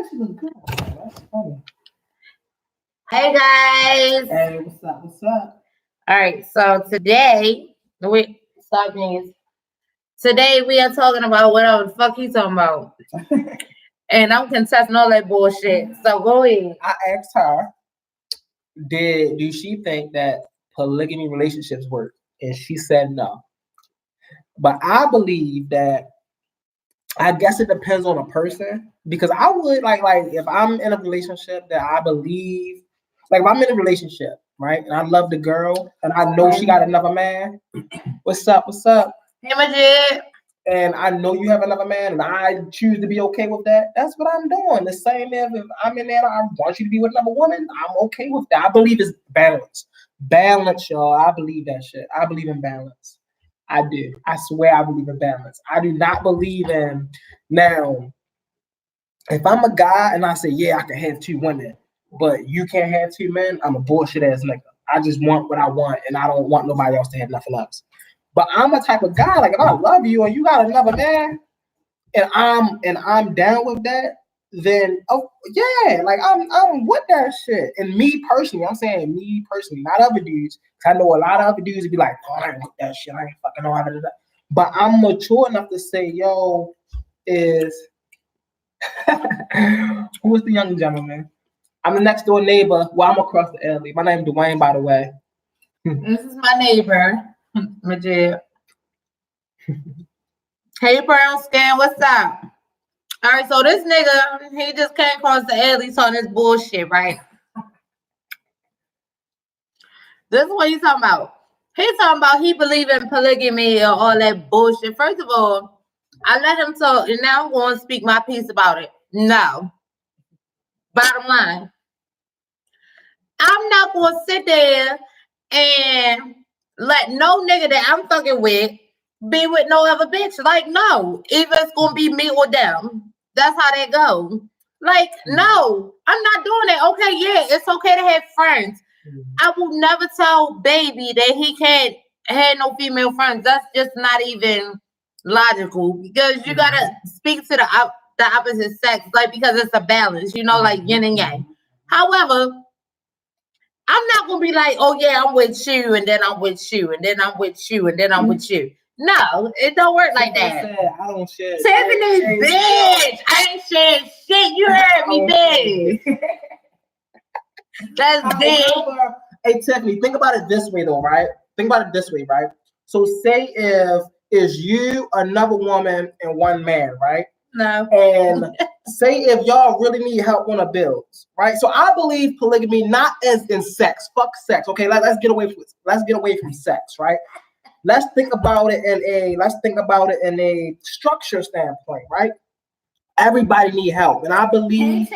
actually look good. That's funny. Hey guys. Hey, what's up? What's up? All right, so today we Today we are talking about whatever the fuck he's talking about. And I'm contesting all that bullshit. So go ahead. I asked her, do she think that polygamy relationships work? And she said no. But I believe that I guess it depends on a person, because I would like if I'm in a relationship that I believe, like if I'm in a relationship, right, and I love the girl and I know she got another man. What's up? What's up? Hey, Majid. And I know you have another man, and I choose to be okay with that. That's what I'm doing. The same as if I'm in there, I want you to be with another woman. I'm okay with that. I believe it's balance. Balance, y'all. I believe that shit. I believe in balance. I do. I swear I believe in balance. I do not believe in now. If I'm a guy and I say, yeah, I can have two women, but you can't have two men, I'm a bullshit ass nigga. I just want what I want, and I don't want nobody else to have nothing else. But I'm a type of guy, like if I love you and you got another man, and I'm down with that, then oh yeah, like I'm with that shit. And me personally, I'm saying me personally, not other dudes. I know a lot of other dudes would be like, oh, I ain't with that shit. I ain't fucking know how to do that. But I'm mature enough to say, yo, is who is the young gentleman? I'm the next door neighbor. Well, I'm across the alley. My name's Dwayne, by the way. This is my neighbor, Majid. Hey, brown skin, what's up? All right, so this nigga, he just came across the alley on this bullshit, right? This is what he's talking about. He's talking about he believe in polygamy or all that bullshit. First of all, I let him talk, and now I'm going to speak my piece about it. No. Bottom line, I'm not going to sit there and let no nigga that I'm fucking with be with no other bitch. Like, no. Either it's going to be me or them. That's how that go. Like, no. I'm not doing that. Okay, yeah, it's okay to have friends. I will never tell baby that he can't have no female friends. That's just not even logical, because you got to speak to the opposite sex, like, because it's a balance, you know, like yin and yang. However, I'm not going to be like, oh, yeah, I'm with you, and then I'm with you, and then I'm with you, and then I'm with you. No, it don't work like that. I don't share. Tiffany, bitch. I ain't sharing shit. You heard me, bitch. That's big. Hey, Tiffany, think about it this way, though, right? Think about it this way, right? So say if it's you, another woman, and one man, right? No. And say if y'all really need help on the bills, right? So I believe polygamy not as in sex. Fuck sex. Okay, let's get away from sex, right? Let's think about it in a structure standpoint, right? Everybody need help, and I believe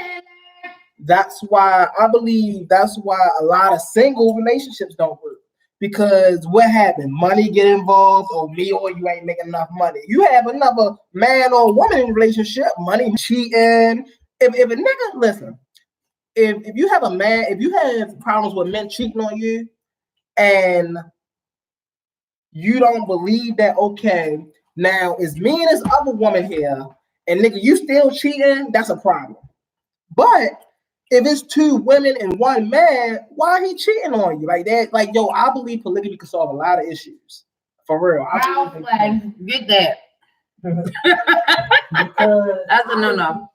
that's why a lot of single relationships don't work. Because what happened? Money get involved, or me or you ain't making enough money. You have another man or woman in a relationship, money cheating. If a nigga, listen, if you have a man, if you have problems with men cheating on you, and you don't believe that, okay, now it's me and this other woman here, and nigga, you still cheating, that's a problem. But if it's two women and one man, why he cheating on you like that? Like, yo, I believe polygamy can solve a lot of issues. For real. Get that. That's a no-no.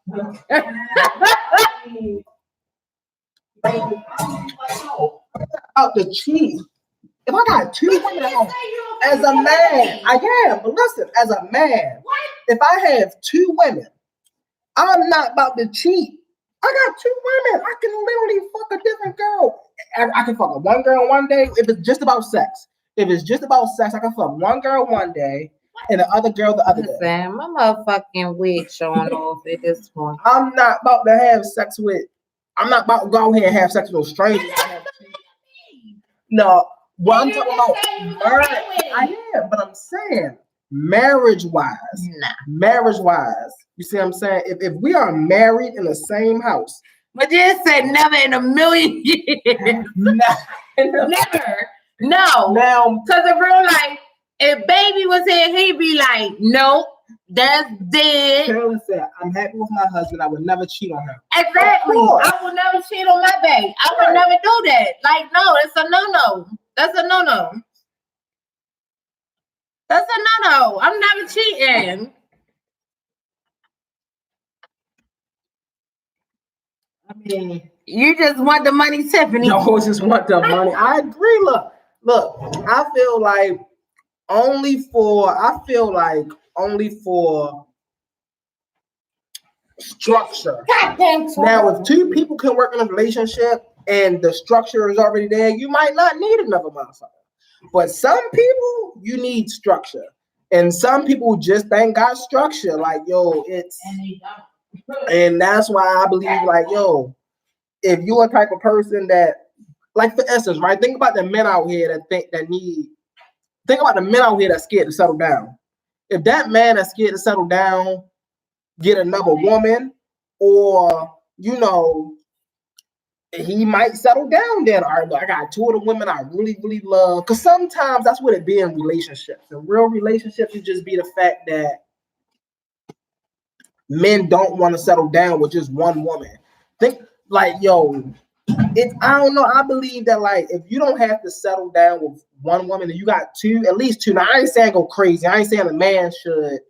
Out the cheat. If I got two women at home, as a man, I am. But listen, as a man, if I have two women, I'm not about to cheat. I got two women. I can literally fuck a different girl. I can fuck one girl one day if it's just about sex. If it's just about sex, I can fuck one girl one day and the other girl the other day. My motherfucking wig showing off at this point. I'm not about to have sex with. I'm not about to go here and have sex with no strangers. No, what I'm talking about, marriage. I am, but I'm saying marriage-wise. Nah. Marriage-wise. You see what I'm saying? If we are married in the same house. But just said never in a million years. Never. No. Now, because in real life, if baby was here, he'd be like, nope. That's dead. Carolyn said, I'm happy with my husband. I would never cheat on him. Exactly. I will never cheat on my babe. I would never do that. Like, no, it's a no-no. That's a no-no. That's a no-no. I'm never cheating. I mean, you just want the money, Tiffany. No, just want the money. I agree. Look, I feel like only for structure. Now, if two people can work in a relationship and the structure is already there, you might not need another motherfucker. But some people, you need structure. And some people just ain't got structure. Like, yo, and that's why I believe, like, yo, if you're a type of person that, like, for instance, right, think about the men out here think about the men out here that's scared to settle down. If that man that's scared to settle down, get another woman, or, you know, he might settle down then. All right, look, I got two of the women I really, really love. Because sometimes that's what it be in relationships. In real relationships, it just be the fact that men don't want to settle down with just one woman. Think, like, yo, I don't know. I believe that, like, if you don't have to settle down with one woman and you got two, at least two. Now, I ain't saying go crazy. I ain't saying a man should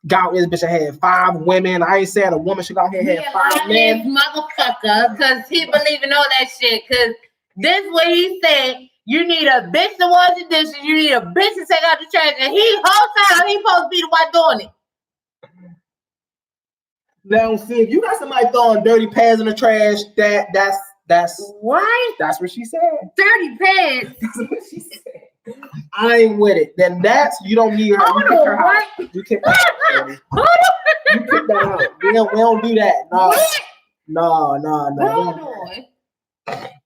go out this bitch and have 5 women. I ain't saying a woman should go out here and have 5 men. Motherfucker, because he believe in all that shit. Because this what he said. You need a bitch to wash the dishes. You need a bitch to take out the trash. And he whole time he supposed to be the one doing it. Now, see, if you got somebody throwing dirty pads in the trash, that's what? That's what she said. Dirty pads. That's what she said. I ain't with it. Then you don't need her. You kick her out. You kick that out. You kick that out. We don't do that. No.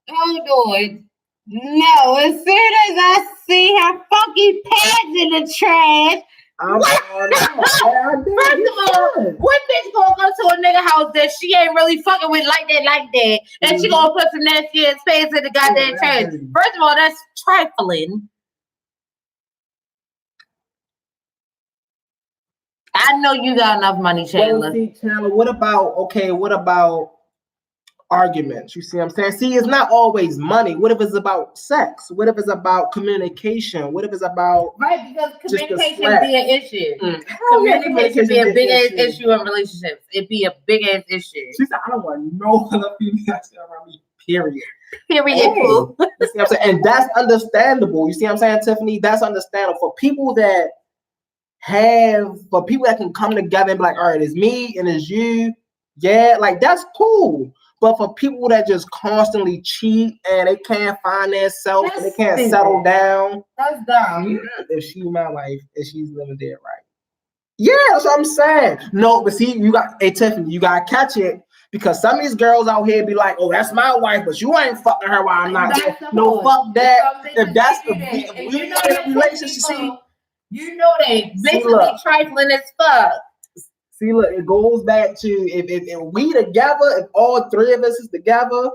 Hold on. No, as soon as I see her funky pads in the trash. First of all, what bitch gonna go to a nigga house that she ain't really fucking with like that, and she gonna put some nasty ass pads in the goddamn trash? First of all, that's trifling. I know you got enough money, Chandler. Chandler, what about arguments? You see what I'm saying? See, it's not always money. What if it's about sex? What if it's about communication? What if it's about because communication be an issue. Communication be a big ass issue in relationships. It be a big ass issue. She said, I don't want no other female around me. Period. Hey, you see what I'm saying? And that's understandable. You see what I'm saying, Tiffany? That's understandable for people that can come together and be like, all right, it's me and it's you. Yeah, like that's cool. But for people that just constantly cheat and they can't find themselves and they can't settle down, that's dumb. If she's my wife and she's living there, right? Yeah, that's what I'm saying. No, but see, Tiffany, you gotta catch it because some of these girls out here be like, "Oh, that's my wife, but you ain't fucking her while I'm not there." No, fuck that. If that's if we in a relationship, see, you know they basically trifling as fuck. See, look, it goes back to if we together, if all 3 of us is together.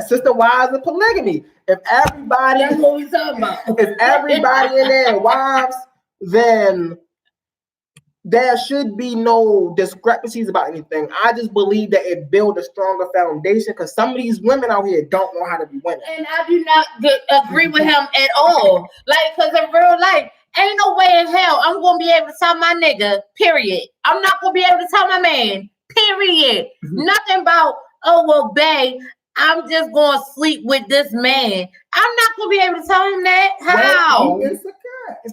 Sister wives and polygamy. If everybody, that's what we talking about. If everybody in there wives, then there should be no discrepancies about anything. I just believe that it builds a stronger foundation because some of these women out here don't know how to be women. And I do not agree with him at all. Like, because in real life, ain't no way in hell I'm going to be able to tell my nigga, period. I'm not going to be able to tell my man, period. Nothing about, oh, well, babe, I'm just going to sleep with this man. I'm not going to be able to tell him that. How? That's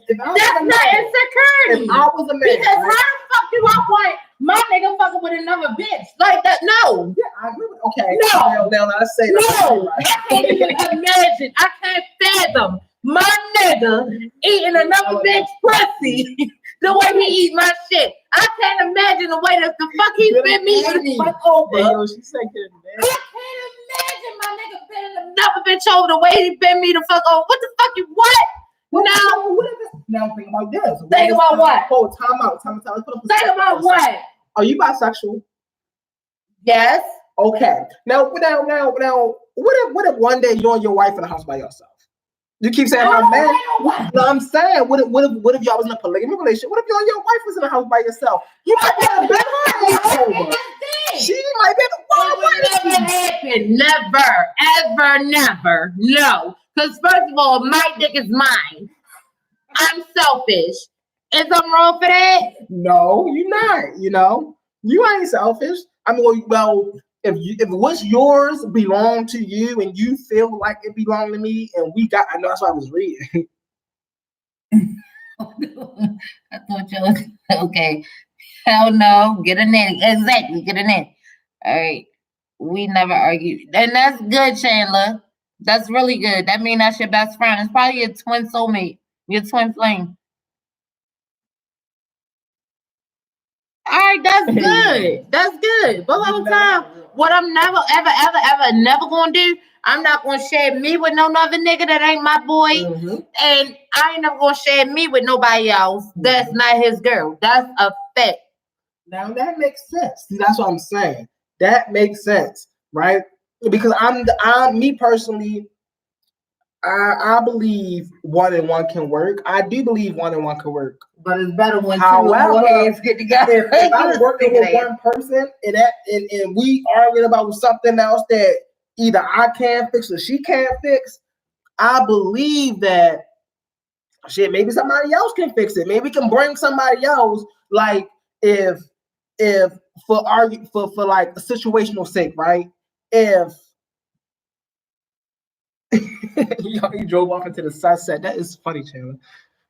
not insecurity. If I was a man. Because how the fuck do I want my nigga fucking with another bitch? Like that? No. Yeah, I agree with okay. No. Now let's say no. I can't even imagine. I can't fathom my nigga eating another bitch pussy the way he eat my shit. I can't imagine the way that the fuck he been me the fuck over. Yo, she said I can't imagine my nigga bending another bitch over the way he bent me the fuck over. What the fuck you what? Now think about this. Think about what? Oh, time out. Think about what? Are you bisexual? Yes. Okay. Now, what if one day you and your wife in the house by yourself? You keep saying how man. No, I'm saying, what if y'all was in a polygamy relationship? What if y'all your wife was in the house by yourself? You might have been over. She might be It would never happen. Never, ever, never. No. Because first of all, my dick is mine. I'm selfish. Is I'm wrong for that? No, you're not. You ain't selfish. I mean, well, if what's yours belong to you and you feel like it belonged to me, and I know that's what I was reading. I thought you was okay. Hell no, get a nanny. Exactly, get a nanny. All right. We never argue. And that's good, Chandler. That's really good. That means that's your best friend. It's probably your twin soulmate, your twin flame. All right, that's good. That's good. But whole time, what I'm never, ever, ever, ever, never gonna do, I'm not gonna share me with no other nigga that ain't my boy, and I ain't never gonna share me with nobody else that's not his girl. That's a fact. Now that makes sense. See, that's what I'm saying. That makes sense, right? Because I'm me personally. I believe 1 and 1 can work. I do believe 1 and 1 can work. But it's better when two hands get together. If I'm working with one person and we arguing about something else that either I can't fix or she can't fix, I believe that maybe somebody else can fix it. Maybe we can bring somebody else. Like if for like a situational sake, right? If he drove off into the sunset. That is funny, Chandler.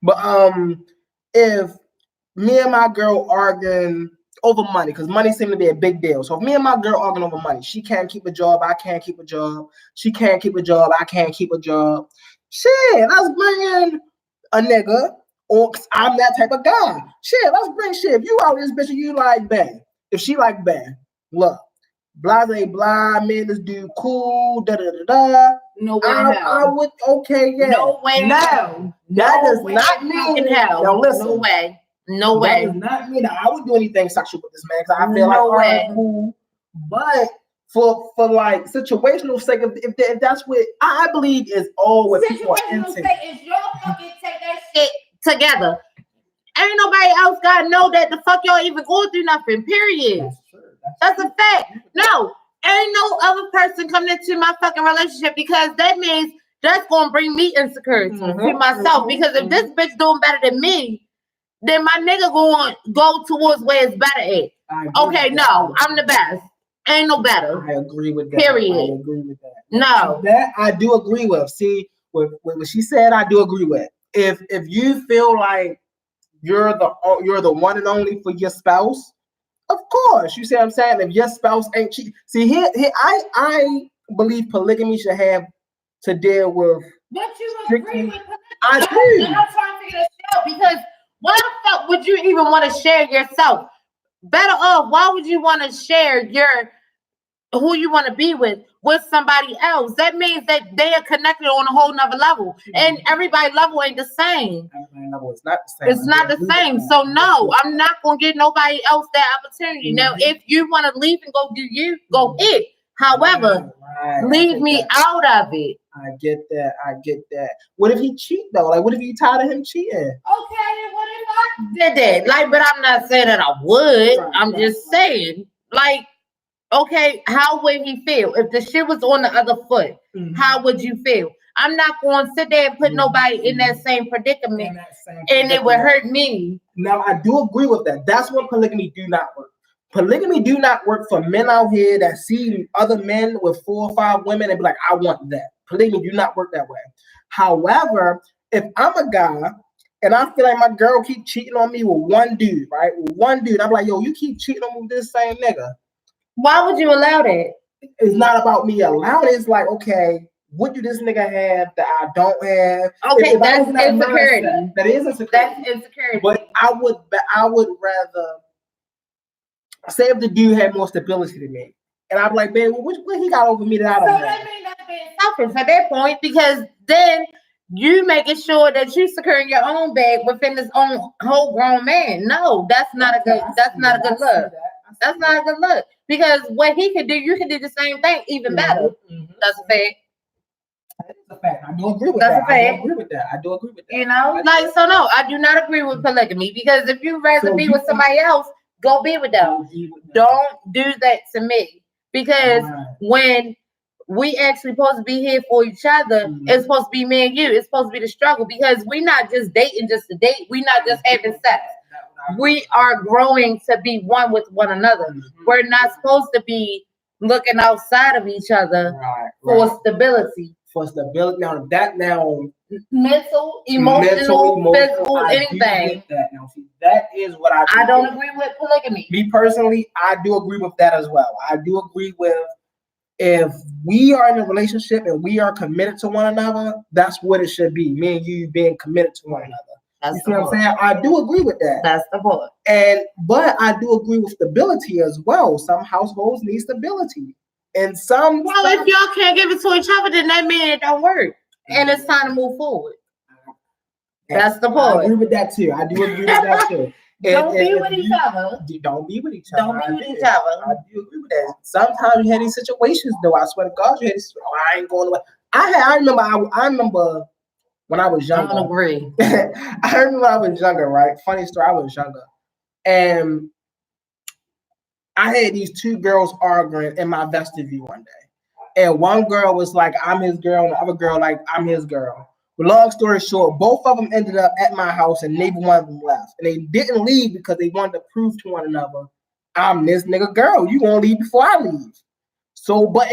But if me and my girl arguing over money, because money seems to be a big deal. So if me and my girl arguing over money, she can't keep a job, I can't keep a job. She can't keep a job, I can't keep a job. Shit, let's bring in a nigga, or I'm that type of guy. Shit, let's bring shit. If you out this bitch and you like bad, if she like bad, look, blah blah blah, man, this dude cool, da da da da. No way I would, okay, yeah. No way. No, that does not mean hell. Now listen, no way. No way. That does not mean that I would do anything sexual with this man because I feel like cool. But for like situational sake, if that's what I believe is all what people are into. Is your fucking take that shit together. Ain't nobody else gotta know that the fuck y'all even going through nothing. Period. That's true. That's a fact. No. Ain't no other person coming into my fucking relationship because that means that's gonna bring me insecurity to myself. Because if this bitch doing better than me, then my nigga going go towards where it's better at. Okay, no, I'm the best. Ain't no better. I agree with that. Period. I agree with that. No, that I do agree with. See, what she said, I do agree with. If you feel like you're the one and only for your spouse. Of course, you see what I'm saying? If your spouse ain't cheating. See, here, I believe polygamy should have to deal with. But you agree with polygamy. I do. I'm trying to figure this out because why the fuck would you even want to share yourself? Better off, why would you want to share who you want to be with somebody else? That means that they are connected on a whole nother level. And everybody's level ain't the same. Everybody's level is not the same. It's not the same. So no, I'm not gonna give nobody else that opportunity. Now, if you want to leave and go do you, go ahead. However, leave me out of it. I get that. What if he cheat though? Like, what if you tired of him cheating? Okay, what if I did that? Like, but I'm not saying that I would. I'm just saying, like, okay, how would he feel if the shit was on the other foot? How would you feel? I'm not going to sit there and put nobody in that same predicament, and it would hurt me. Now, I do agree with that. That's when polygamy do not work. Polygamy do not work for men out here that see other men with 4 or 5 women and be like, I want that. Polygamy do not work that way. However, if I'm a guy and I feel like my girl keep cheating on me with one dude, right? With one dude, I'm like, yo, you keep cheating on me with this same nigga. Why would you allow that? It's not about me allowing it. It's like, okay, what do this nigga have that I don't have? Okay, that's insecurity. That is insecurity. That's insecurity. But I would rather say if the dude had more stability than me. And I'm like, man, what he got over me that I don't have? So that means that's being selfish at that point, because then you making sure that you securing your own bag within this own whole grown man. No, that's not a good look. That's not a good look. Because what he could do, you can do the same thing, even better. That's a fact. That is That's a fact. I do agree with That's that. a fact. I do agree with that. I do agree with that. You know, like, so no, I do not agree with polygamy, because if you rather So be you- with somebody else, go be with them. Don't do that to me, because Right. when we actually supposed to be here for each other, Mhm. it's supposed to be me and you. It's supposed to be the struggle, because we're not just dating just to date. We're not just having sex. We are growing to be one with one another. Mhm. We're not supposed to be looking outside of each other Right, for right. stability. For stability. Now Mental, emotional, physical, I do anything. get that. Now, see, that is what I do I don't get. agree with polygamy. Me personally, I do agree with that as well. I do agree with, if we are in a relationship and we are committed to one another, that's what it should be. Me and you being committed to one another. That's You the see what I'm point. saying? I do agree with that. That's the point. But I do agree with stability as well. Some households need stability. And some Well, if y'all can't give it to each other, then that means it don't work. And it's time to move forward. That's the I agree point. with that too. I do agree with that too. Don't be if with each you- other. Don't be with each other. Don't be I with do. each other. I do agree with that. Sometimes you had these situations though. I swear to God, you had these. Oh, I ain't going away. I remember when I was I younger. don't agree. I remember when I was younger, right? Funny story. I was younger, and I had these two girls arguing in my vestibule one day, and one girl was like, "I'm his girl," and the other girl like, "I'm his girl." But long story short, both of them ended up at my house, and neither one of them left. And they didn't leave because they wanted to prove to one another, "I'm this nigga girl. You gonna leave before I leave." So, but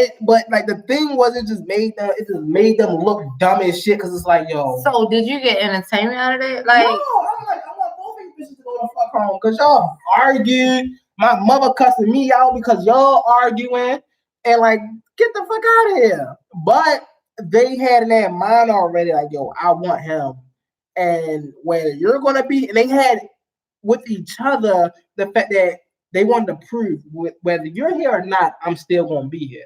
like the thing was, it just made them look dumb as shit. Cause it's like, yo. So did you get entertainment out of it? No, Like, I'm like, I want both of you bitches to go the fuck home. Cause y'all argued. My mother cussing me out because y'all arguing. And like, get the fuck out of here. But they had in their mind already, like, yo, I want him. And whether you're gonna be, and they had with each other the fact that they wanted to prove whether you're here or not, I'm still gonna be here.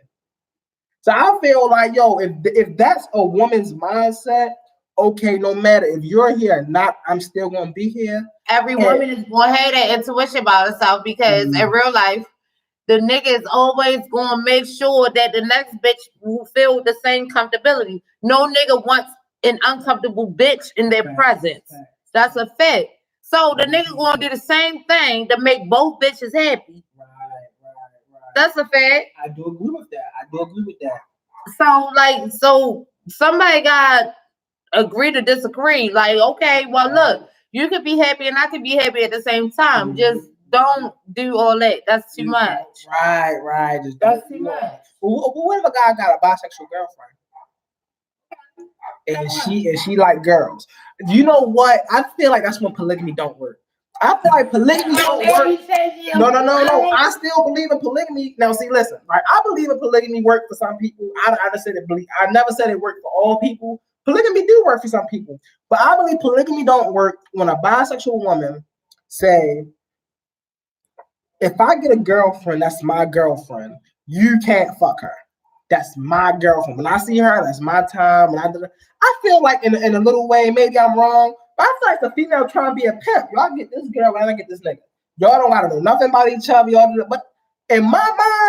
So I feel like, yo, if that's a woman's mindset, okay, no matter if you're here or not, I'm still gonna be here. every Yeah. woman is going to have that intuition about herself, because Mhm. in real life, the nigga is always going to make sure that the next bitch will feel the same comfortability. No nigga wants an uncomfortable bitch in their Fact, presence. fact. That's a fact. So the nigga going to do the same thing to make both bitches happy. Right. That's a fact. I do agree with that. So somebody got agree to disagree. Like, okay, well, look, you could be happy and I could be happy at the same time. Mhm. Just don't do all that. That's too much. Right. Just That's don't too do that. much. What if a guy got a bisexual girlfriend and she like girls? You know what? I feel like that's when polygamy don't work. I feel like polygamy don't work. No. I still believe in polygamy. Now, see, listen, right? I believe in polygamy work for some people. I never said it worked for all people. Polygamy do work for some people, but I believe polygamy don't work when a bisexual woman say, "If I get a girlfriend, that's my girlfriend. You can't fuck her. That's my girlfriend. When I see her, that's my time." I feel like in a little way, maybe I'm wrong, but I feel like the female trying to be a pimp. Y'all get this girl, and I get this nigga. Y'all don't gotta know nothing about each other. But in my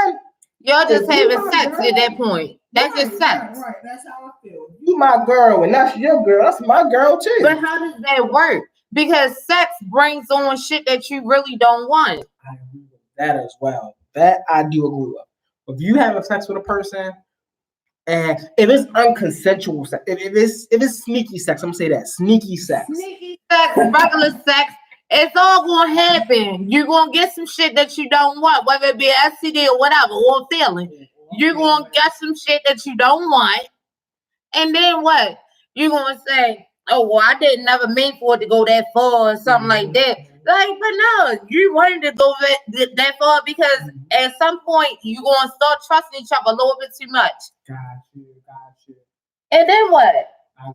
mind, Y'all just if you having my sex girl, at that point. That's just sex. Right. That's how I feel. You my girl, and that's your girl. That's my girl too. But how does that work? Because sex brings on shit that you really don't want. I agree with that as well. That I do agree with. If you having sex with a person, and if it's unconsensual sex, if it's sneaky sex, I'm gonna say that sneaky sex. Sneaky sex, regular sex, it's all gonna happen. You're gonna get some shit that you don't want, whether it be an STD or whatever, or a feeling. You're gonna get some shit that you don't want, and then what? You're gonna say, "Oh, well, I didn't never mean for it to go that far," or something like that. Like, but no, you wanted to go that far because at some point you're gonna start trusting each other a little bit too much. Got you. And then what? I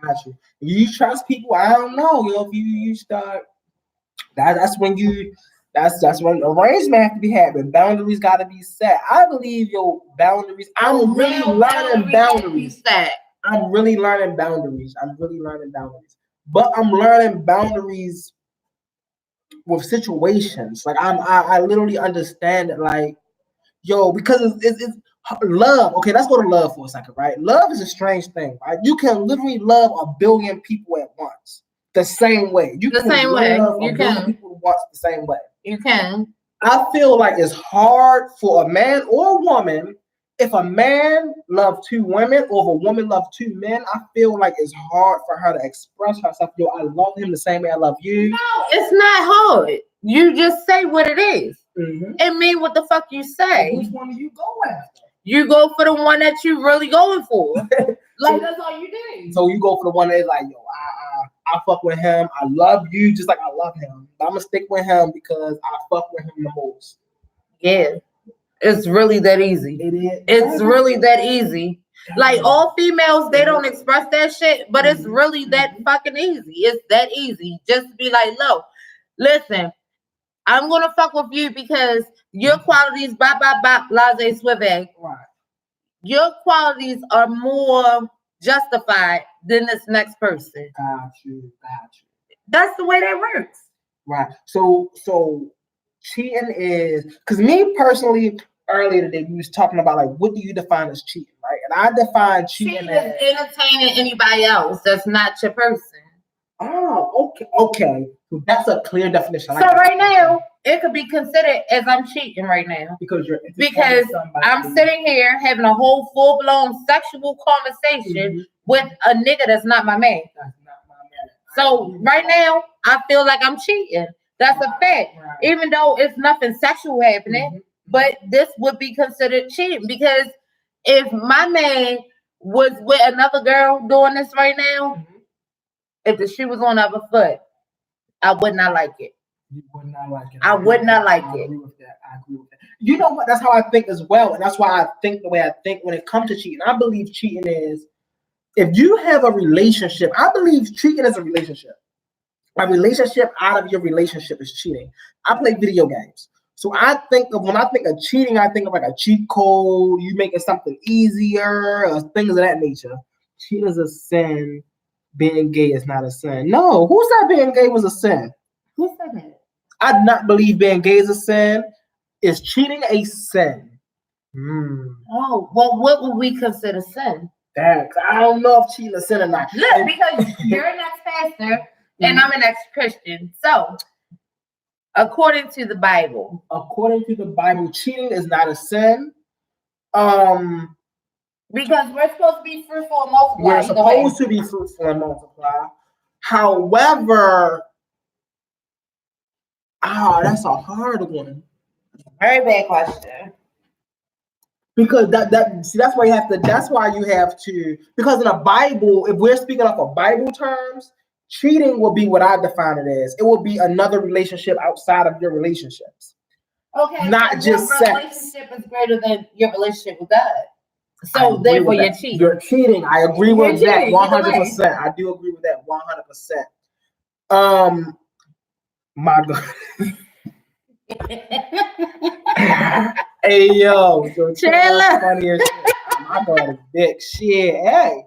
got you. If you trust people, I don't know. If you start, that's when arrangement have to be happening. Boundaries got to be set. I believe your boundaries. I'm really learning boundaries. I'm really learning boundaries. But I'm learning boundaries with situations. Like I literally understand it. Like, yo, because it's Love. Okay, let's go to love for a second, right? Love is a strange thing, right? You can literally love a billion people at once, the same way. You The can same way. love You a billion can. people at once the same way. You can. I feel like it's hard for a man or a woman. If a man loves two women or if a woman loves two men, I feel like it's hard for her to express herself. Yo, I love him the same way I love you. No, it's not hard. You just say what it is. Mm-hmm. And mean what the fuck you say. Which one do you go after? You go for the one that you really going for. Like that's all you do. So you go for the one that's like, yo, I fuck with him. I love you just like I love him. But I'm gonna stick with him because I fuck with him the most. Yeah. It's really that easy. It is. It's really that easy. Like all females, they don't express that shit, but it's really that fucking easy. It's that easy. Just to be like, look, listen, I'm gonna fuck with you because your qualities, bop, bop, bop, blase, swivel. Right. Your qualities are more justified than this next person. Got you. That's the way that works. Right. So cheating is because me personally, earlier today we was talking about like what do you define as cheating, right? And I define cheating as entertaining anybody else that's not your person. Oh, okay. So that's a clear definition. So right now, it could be considered as I'm cheating right now. Because I'm sitting here having a whole full-blown sexual conversation with a nigga that's not my man. That's not my man. So right now, I feel like I'm cheating. That's a fact. Right. Even though it's nothing sexual happening, but this would be considered cheating because if my man was with another girl doing this right now, if the shoe was on the other foot, I would not like it. You would not like it. I would not like I it. agree with that. You know what? That's how I think as well. And that's why I think the way I think when it comes to cheating. I believe cheating is, if you have a relationship, I believe cheating is a relationship. A relationship out of your relationship is cheating. I play video games. So when I think of cheating, I think of like a cheat code, you making something easier, or things of that nature. Cheating is a sin. Being gay is not a sin. No, who said being gay was a sin? Who said that? I do not believe being gay is a sin. Is cheating a sin? Oh, well, what would we consider sin? I don't know if cheating is a sin or not. Look, because you're an ex-pastor and I'm an ex-Christian. So, according to the Bible, cheating is not a sin. Because we're supposed to be fruitful and multiply. We're supposed to be fruitful and multiply. However, that's a hard one. Very bad question. Because that's why you have to, because in the Bible, if we're speaking of a Bible terms, cheating will be what I define it as. It will be another relationship outside of your relationships. Okay. Not so just your sex. Relationship is greater than your relationship with God. So therefore you're cheating. You're cheating. I agree with that 100%. I do agree with that 100%. My God. Hey yo, Chandler. Funny as shit. My God is big shit. Hey,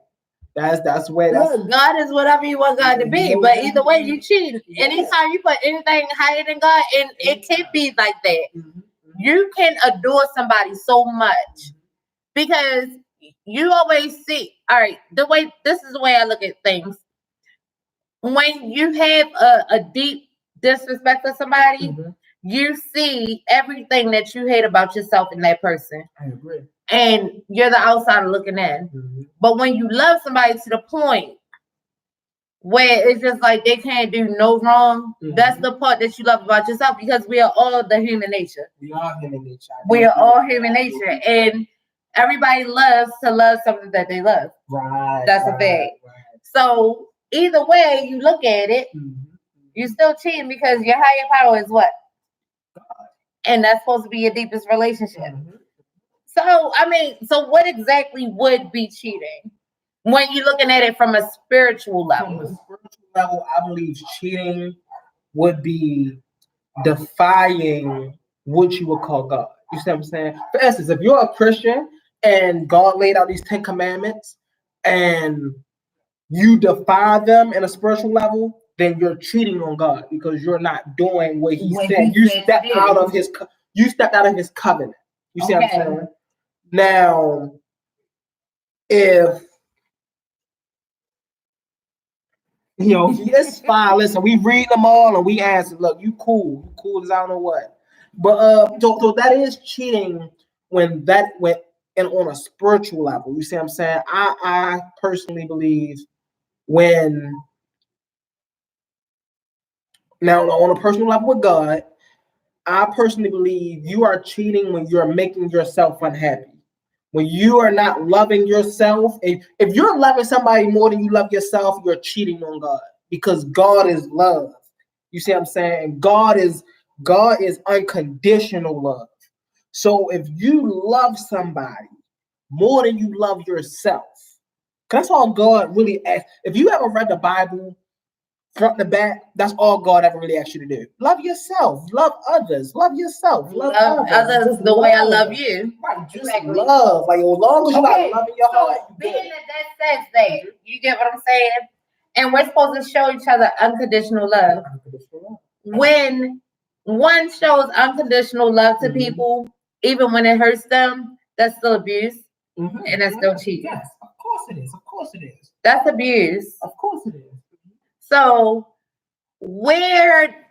that's where Look, God is whatever you want God to be, but either way you cheat. Anytime you put anything higher than God, and it can't be like that. You can adore somebody so much. Because you always see, all right, this is the way I look at things. When you have a deep disrespect for somebody, you see everything that you hate about yourself in that person. I agree. And you're the outsider looking in. But when you love somebody to the point where it's just like they can't do no wrong, that's the part that you love about yourself, because we are all the human nature. We are human nature. We are all human nature. And everybody loves to love something that they love. Right. That's a fact. Right. So either way you look at it, you're still cheating because your higher power is what? God. And that's supposed to be your deepest relationship. So, so what exactly would be cheating when you're looking at it from a spiritual level? From a spiritual level, I believe cheating would be defying what you would call God. You see what I'm saying? For instance, if you're a Christian and God laid out these 10 commandments and you defy them in a spiritual level, then you're cheating on God because you're not doing what He said. You stepped out of His covenant. You see what I'm saying? Now, if it's fine. Listen, we read them all and we answer. Look, you cool as I don't know what. But so that is cheating when and on a spiritual level. You see what I'm saying? I personally believe when now on a personal level with God, I personally believe you are cheating when you're making yourself unhappy. When you are not loving yourself, if you're loving somebody more than you love yourself, you're cheating on God because God is love. You see what I'm saying? God is unconditional love. So if you love somebody more than you love yourself, that's all God really asks. If you ever read the Bible front to back, that's all God ever really asks you to do. Love yourself, love others, love yourself, love others the way I love you. Right, just love. Like as long as you got love in your heart. Being in that sense, that you get what I'm saying, and we're supposed to show each other unconditional love. When one shows unconditional love to people, even when it hurts them, that's still abuse, and that's still cheating. Yes, of course it is. Of course it is. That's abuse. Of course it is. So, where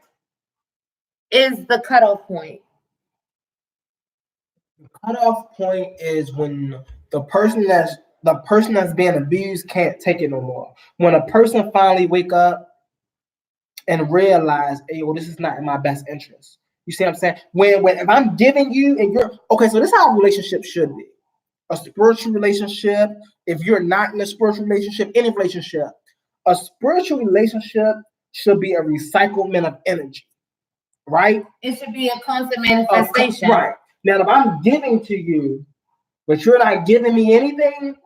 is the cutoff point? The cutoff point is when the person that's being abused can't take it no more. When a person finally wake up and realize, hey, well, this is not in my best interest. You see what I'm saying? When if I'm giving you and you're okay, so this is how a relationship should be. A spiritual relationship, if you're not in a spiritual relationship, any relationship, a spiritual relationship should be a recyclement of energy, right? It should be a constant manifestation. Right. Now, if I'm giving to you, but you're not giving me anything,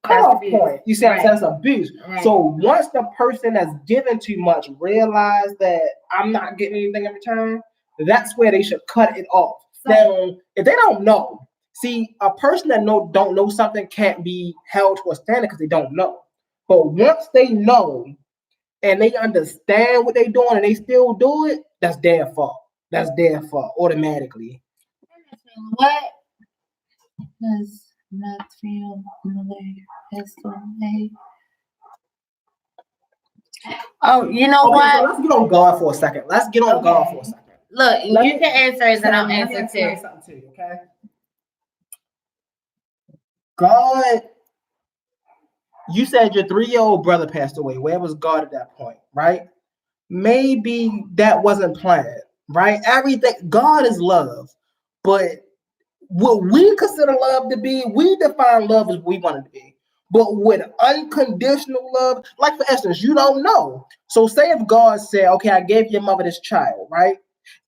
cutoff point. You see, that's abuse. Right. So once the person that's given too much realize that I'm not getting anything in return, that's where they should cut it off. Now, if they don't know, see, a person that don't know something can't be held to a standard because they don't know. But once they know and they understand what they're doing and they still do it, that's their fault. That's their fault automatically. What does not feel Oh, you know what? So let's get on God for a second. Look, you can answer it, then I'll answer too. Something too, okay? God, you said your 3-year-old brother passed away. Where was God at that point, right? Maybe that wasn't planned, right? Everything, God is love, but what we consider love to be, we define love as we want it to be. But with unconditional love, like for instance, you don't know. So say if God said, okay, I gave your mother this child, right?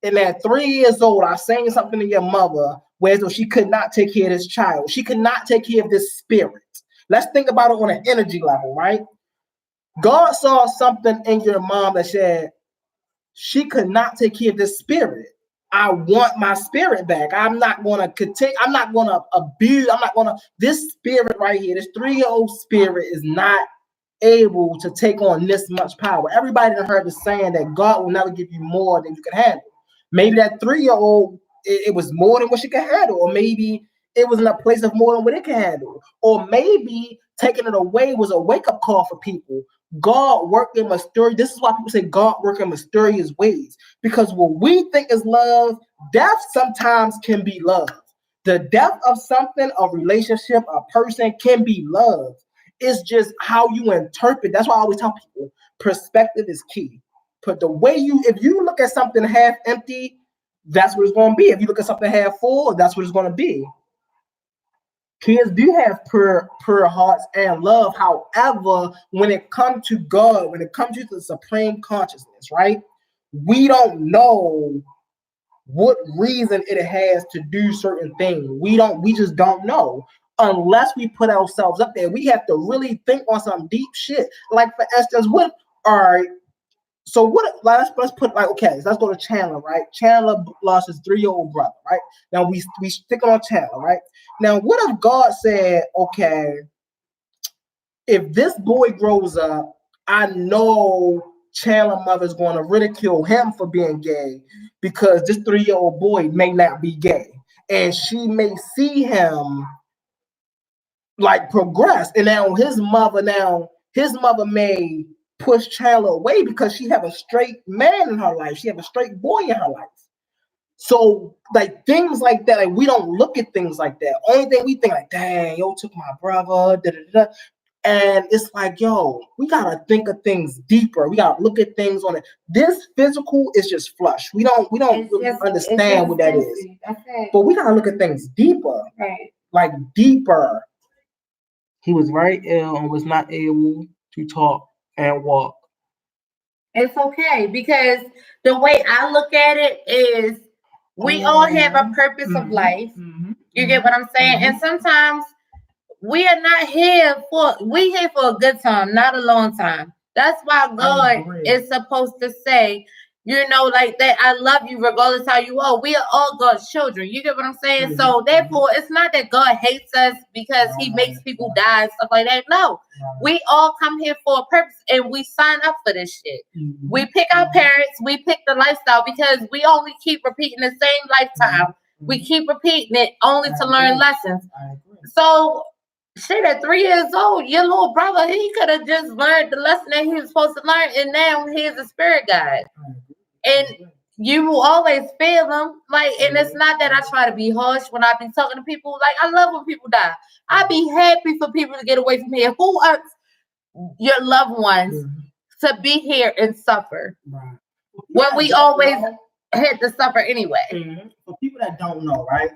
And at 3 years old, I sang something to your mother where so she could not take care of this child. She could not take care of this spirit. Let's think about it on an energy level, right? God saw something in your mom that said she could not take care of this spirit. I want my spirit back. I'm not going to continue. I'm not going to abuse. This spirit right here, this 3-year-old spirit is not able to take on this much power. Everybody done heard the saying that God will never give you more than you can handle. Maybe that 3-year-old, it was more than what she could handle. Or maybe it was in a place of more than what it can handle. Or maybe taking it away was a wake-up call for people. God worked in mysterious. This is why people say God works in mysterious ways. Because what we think is love, death sometimes can be love. The death of something, a relationship, a person can be love. It's just how you interpret. That's why I always tell people, perspective is key. But the way if you look at something half empty, that's what it's going to be. If you look at something half full, that's what it's going to be. Kids do have pure hearts and love. However, when it comes to God, when it comes to the supreme consciousness, right? We don't know what reason it has to do certain things. We just don't know. Unless we put ourselves up there, we have to really think on some deep shit. Like for instance, let's put like, okay, so let's go to Chandler, right? Chandler lost his 3-year-old brother, right? Now we stick on Chandler, right? Now, what if God said, okay, if this boy grows up, I know Chandler mother's going to ridicule him for being gay because this 3-year-old boy may not be gay. And she may see him like progress. And now his mother may push Chandler away because she have a straight man in her life. She have a straight boy in her life. So like things like that, like we don't look at things like that. Only thing we think like, dang, yo took my brother, da, da, da. And it's like, yo, we gotta think of things deeper. We gotta look at things on it. This physical is just flush. We don't really understand what that is. But we gotta look at things deeper. Right. Like deeper. He was very ill and was not able to talk and walk. It's okay because the way I look at it is we all have a purpose of life. You get what I'm saying? And sometimes we are not here for a good time, not a long time. That's why God is supposed to say, you know, like that, I love you regardless how you are. We are all God's children. You get what I'm saying? So therefore, it's not that God hates us because he makes people die and stuff like that. No, we all come here for a purpose and we sign up for this shit. We pick our parents, we pick the lifestyle because we only keep repeating the same lifetime. We keep repeating it only to learn lessons. So shit, at 3 years old, your little brother, he could have just learned the lesson that he was supposed to learn, and now he is a spirit guide. And you will always feel them. Like, and it's not that I try to be harsh when I be talking to people. Like, I love when people die. I be happy for people to get away from here. Who wants your loved ones to be here and suffer? When we always had to suffer anyway. For people that don't know, right?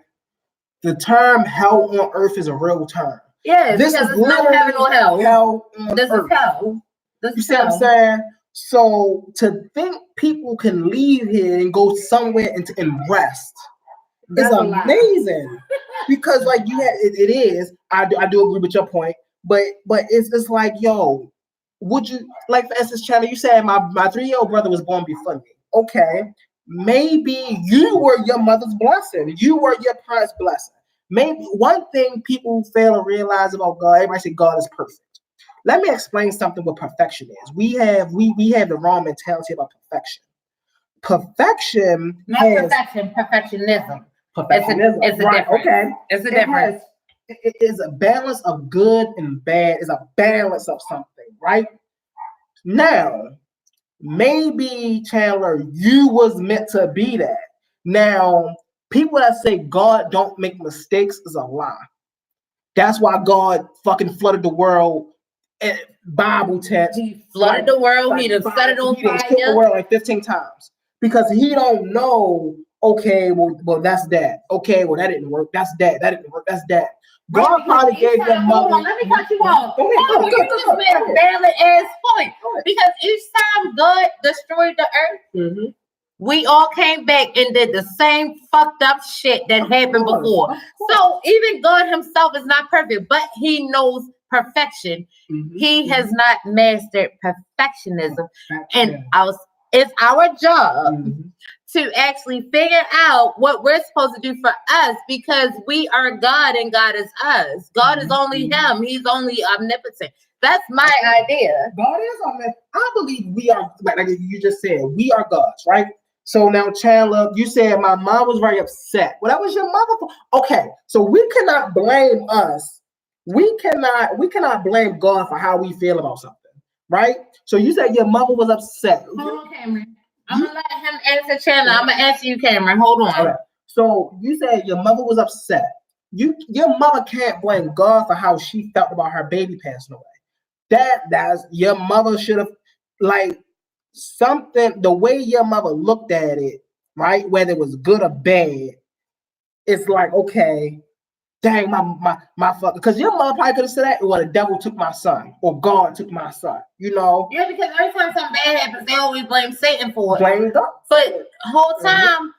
The term hell on earth is a real term. Yeah, this is literally heaven or hell. Hell on this earth. Is hell. This you is see hell. what I'm saying? So to think people can leave here and go somewhere and rest is amazing. Because like you had it is. I do agree with your point, but it's like, yo, would you like for instance, Chandler, you said my 3-year-old brother was born before me. Okay. Maybe you were your mother's blessing. You were your parents' blessing. Maybe one thing people fail to realize about God, everybody say God is perfect. Let me explain something what perfection is. We have the wrong mentality about perfection. Perfectionism. Perfectionism. It's a difference. Okay. It's a difference. It is a balance of good and bad. It's a balance of something, right? Now, maybe Chandler, you was meant to be that. Now, people that say God don't make mistakes is a lie. That's why God fucking flooded the world. Bible text. He flooded the world. He done set it on fire. He killed the world like 15 times because he don't know. Okay, well that's that. Okay, well that didn't work. That's that. That didn't work. That's that. God probably gave them mother. Hold on, let me cut you off. You just made a valid ass point because each time God destroyed the earth, we all came back and did the same fucked up shit that happened before. So even God himself is not perfect, but he knows perfection. He has not mastered perfectionism. And it's our job to actually figure out what we're supposed to do for us because we are God and God is us. God is only him. He's only omnipotent. That's my idea. God is omnipotent. I believe we are, like you just said, we are gods, right? So now, Chandler, you said my mom was very upset. Well, that was your mother. Okay, so we cannot blame us. We cannot blame God for how we feel about something, right? So you said your mother was upset. Hold on, Cameron. I'm gonna let him answer Chandler. I'm gonna answer you, Cameron. Hold on. Okay. So you said your mother was upset. Your mother can't blame God for how she felt about her baby passing away. That's your mother should have like something. The way your mother looked at it, right, whether it was good or bad, it's like okay. Dang, my fuck, because your mother probably could have said that, well, the devil took my son, or God took my son, you know? Yeah, because every time something bad happens, they always blame Satan for it. Blame God. But the whole time,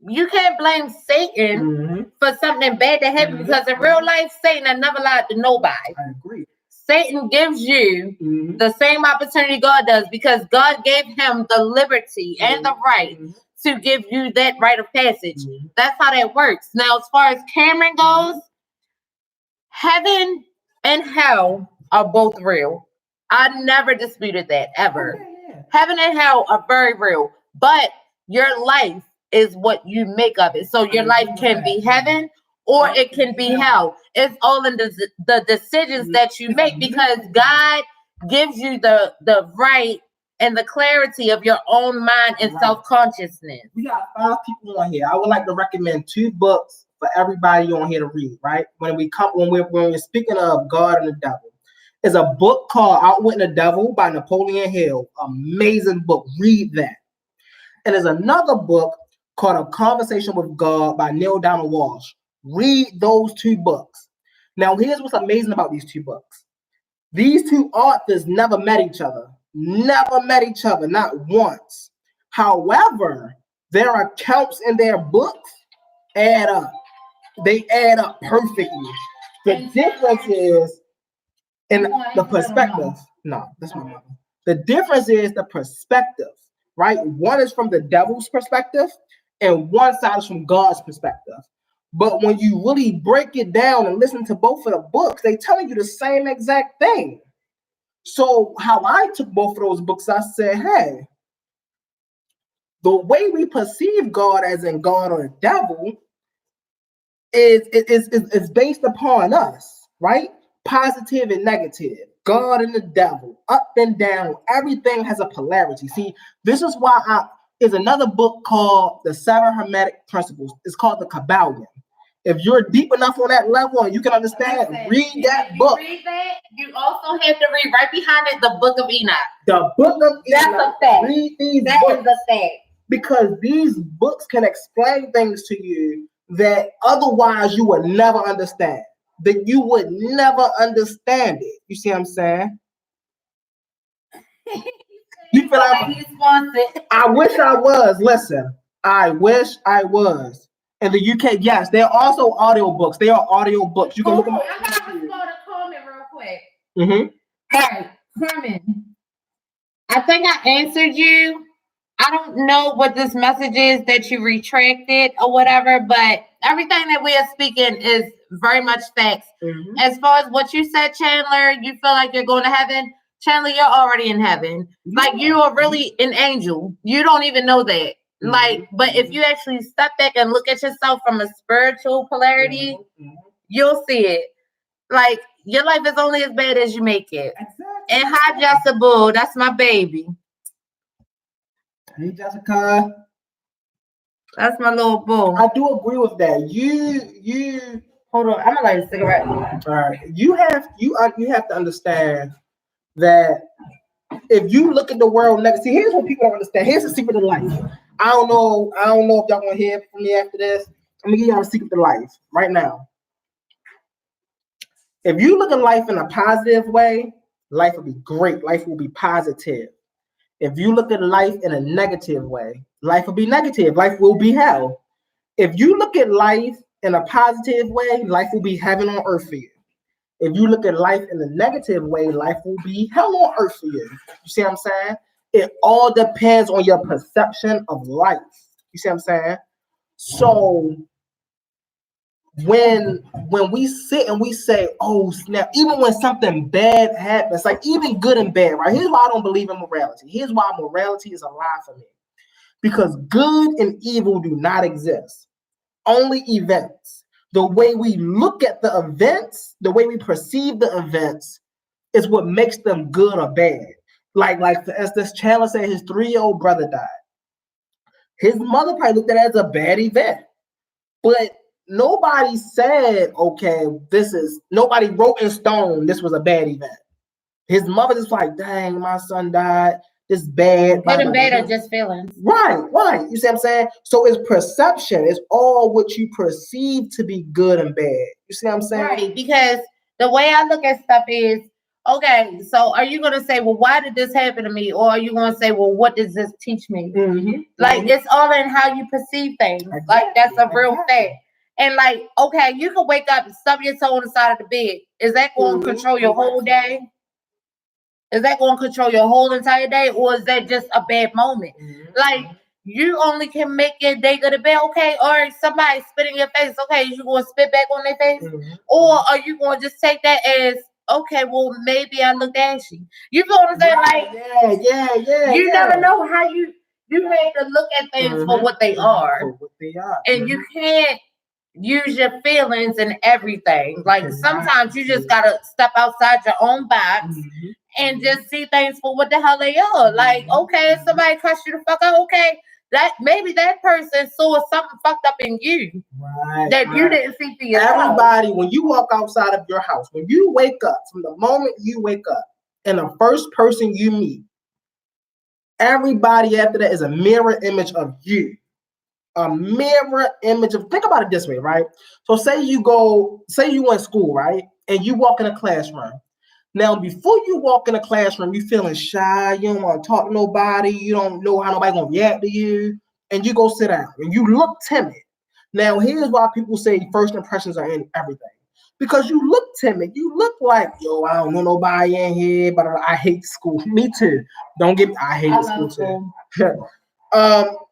you can't blame Satan for something bad that happened, because in real life, Satan has never lied to nobody. I agree. Satan gives you the same opportunity God does, because God gave him the liberty and the right to give you that rite of passage. That's how that works. Now, as far as Cameron goes, heaven and hell are both real. I never disputed that, ever. Heaven and hell are very real, but your life is what you make of it. So your life can be heaven or it can be hell. It's all in the decisions that you make, because God gives you the right and the clarity of your own mind and self-consciousness. We got 5 people on here. I would like to recommend 2 books for everybody on here to read, right? When we're speaking of God and the devil. There's a book called Outwitting the Devil by Napoleon Hill. Amazing book. Read that. And there's another book called A Conversation with God by Neil Donald Walsh. Read those 2 books. Now, here's what's amazing about these 2 books. These 2 authors never met each other. Never met each other, not once. However, their accounts in their books add up. They add up perfectly. The difference is in the perspective. No, that's my mother. The difference is the perspective, right? One is from the devil's perspective, and one side is from God's perspective. But when you really break it down and listen to both of the books, they telling you the same exact thing. So how I took both of those books, I said, hey, the way we perceive God, as in God or the devil, is based upon us, right? Positive and negative, God and the devil, up and down, everything has a polarity. See, this is why there's another book called The 7 Hermetic Principles. It's called The Kabbalion. If you're deep enough on that level and you can understand, read that book. Read that. You also have to read right behind it the Book of Enoch. The Book of That's Enoch. a fact. Read these That books. is a fact. Because these books can explain things to you that otherwise you would never understand. That you would never understand it. You see what I'm saying? You feel like he's sponsored. I wish I was. Listen, I wish I was. In the UK, yes, they're also audiobooks. They are audiobooks. You can look them up. I gotta respond a comment real quick. Mm-hmm. All right, Herman. I think I answered you. I don't know what this message is that you retracted or whatever, but everything that we are speaking is very much facts. Mm-hmm. As far as what you said, Chandler, you feel like you're going to heaven. Chandler, you're already in heaven. Like, you are really an angel. You don't even know that. Like, but if you actually step back and look at yourself from a spiritual polarity, you'll see it. Like, your life is only as bad as you make it. Exactly. And hi, Jessica Bull. That's my baby. Hey, Jessica. That's my little bull. I do agree with that. You Hold on. I'm gonna light a cigarette. all right. You have to understand that if you look at the world negative, see, here's what people don't understand. Here's the secret of life. I don't know if y'all want to hear from me after this. I'm gonna give y'all a secret to life right now. If you look at life in a positive way, life will be great. Life will be positive. If you look at life in a negative way, life will be negative. Life will be hell. If you look at life in a positive way, life will be heaven on earth for you. If you look at life in a negative way, life will be hell on earth for you. You see what I'm saying? It all depends on your perception of life. You see what I'm saying? So when we sit and we say, oh snap, even when something bad happens, like even good and bad, right? Here's why I don't believe in morality. Here's why morality is a lie for me. Because good and evil do not exist. Only events. The way we look at the events, the way we perceive the events is what makes them good or bad. Like as this Chandler said, his 3-year-old brother died. His mother probably looked at it as a bad event. But nobody said, okay, nobody wrote in stone this was a bad event. His mother just like, dang, my son died. This is bad. Good and bad are just feelings. Right. You see what I'm saying? So it's perception. It's all what you perceive to be good and bad. You see what I'm saying? Right. Because the way I look at stuff is, okay, so are you going to say, well, why did this happen to me? Or are you going to say, well, what does this teach me? Mm-hmm. Like, it's all in how you perceive things. Exactly. Like, that's a real fact. And like, okay, you can wake up and stub your toe on the side of the bed. Is that going to control your whole day? Is that going to control your whole entire day? Or is that just a bad moment? Mm-hmm. Like, you only can make your day go to bed, okay? Or somebody spit in your face, okay, you going to spit back on their face? Mm-hmm. Or are you going to just take that as, okay, well, maybe I looked ashy. You feel what I'm saying? Like, Yeah. You never know how you have to look at things for what they are. For what they are. And you can't use your feelings and everything. Like sometimes you just gotta step outside your own box and just see things for what the hell they are. Like, okay, if somebody cuss you the fuck out, okay, that maybe that person saw something fucked up in you that you didn't see for yourself. Everybody, when you walk outside of your house, when you wake up, from the moment you wake up, and the first person you meet, everybody after that is a mirror image of you. A mirror image of, think about it this way, right? So say you in school, right? And you walk in a classroom. Now, before you walk in a classroom, you feeling shy, you don't want to talk to nobody, you don't know how nobody gonna react to you, and you go sit down and you look timid. Now, here's why people say first impressions are in everything. Because you look timid, you look like, yo, I don't know nobody in here, but I hate school. Me too. I hate school too.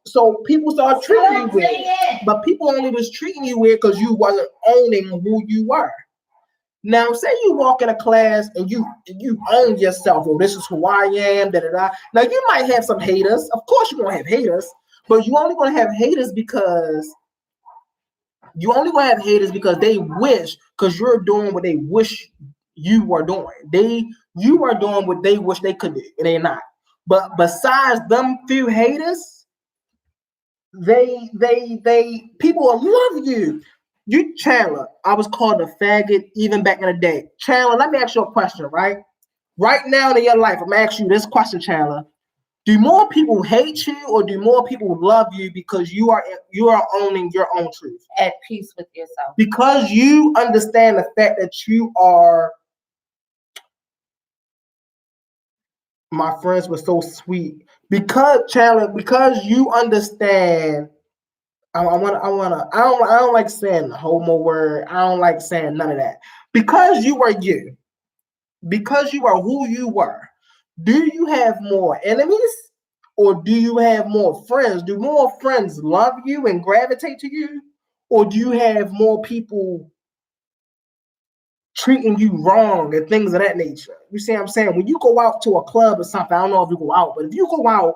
So people start treating you weird, but people only was treating you weird because you wasn't owning who you were. Now, say you walk in a class and you own yourself. Oh, this is who I am. Da da da. Now you might have some haters. Of course, you're gonna have haters, but you only gonna have haters because they wish, because you're doing what they wish you were doing. You are doing what they wish they could do, and they're not. But besides them few haters, they people will love you. You, Chandler, I was called a faggot even back in the day. Chandler, let me ask you a question, right? Right now in your life, I'm gonna ask you this question, Chandler. Do more people hate you or do more people love you because you are owning your own truth? At peace with yourself. Because you understand the fact that you are, my friends were so sweet. Because Chandler, because you understand, I don't like saying the homo word. I don't like saying none of that. Because you are you, because you are who you were, do you have more enemies or do you have more friends? Do more friends love you and gravitate to you? Or do you have more people treating you wrong and things of that nature? You see what I'm saying? When you go out to a club or something, I don't know if you go out, but if you go out,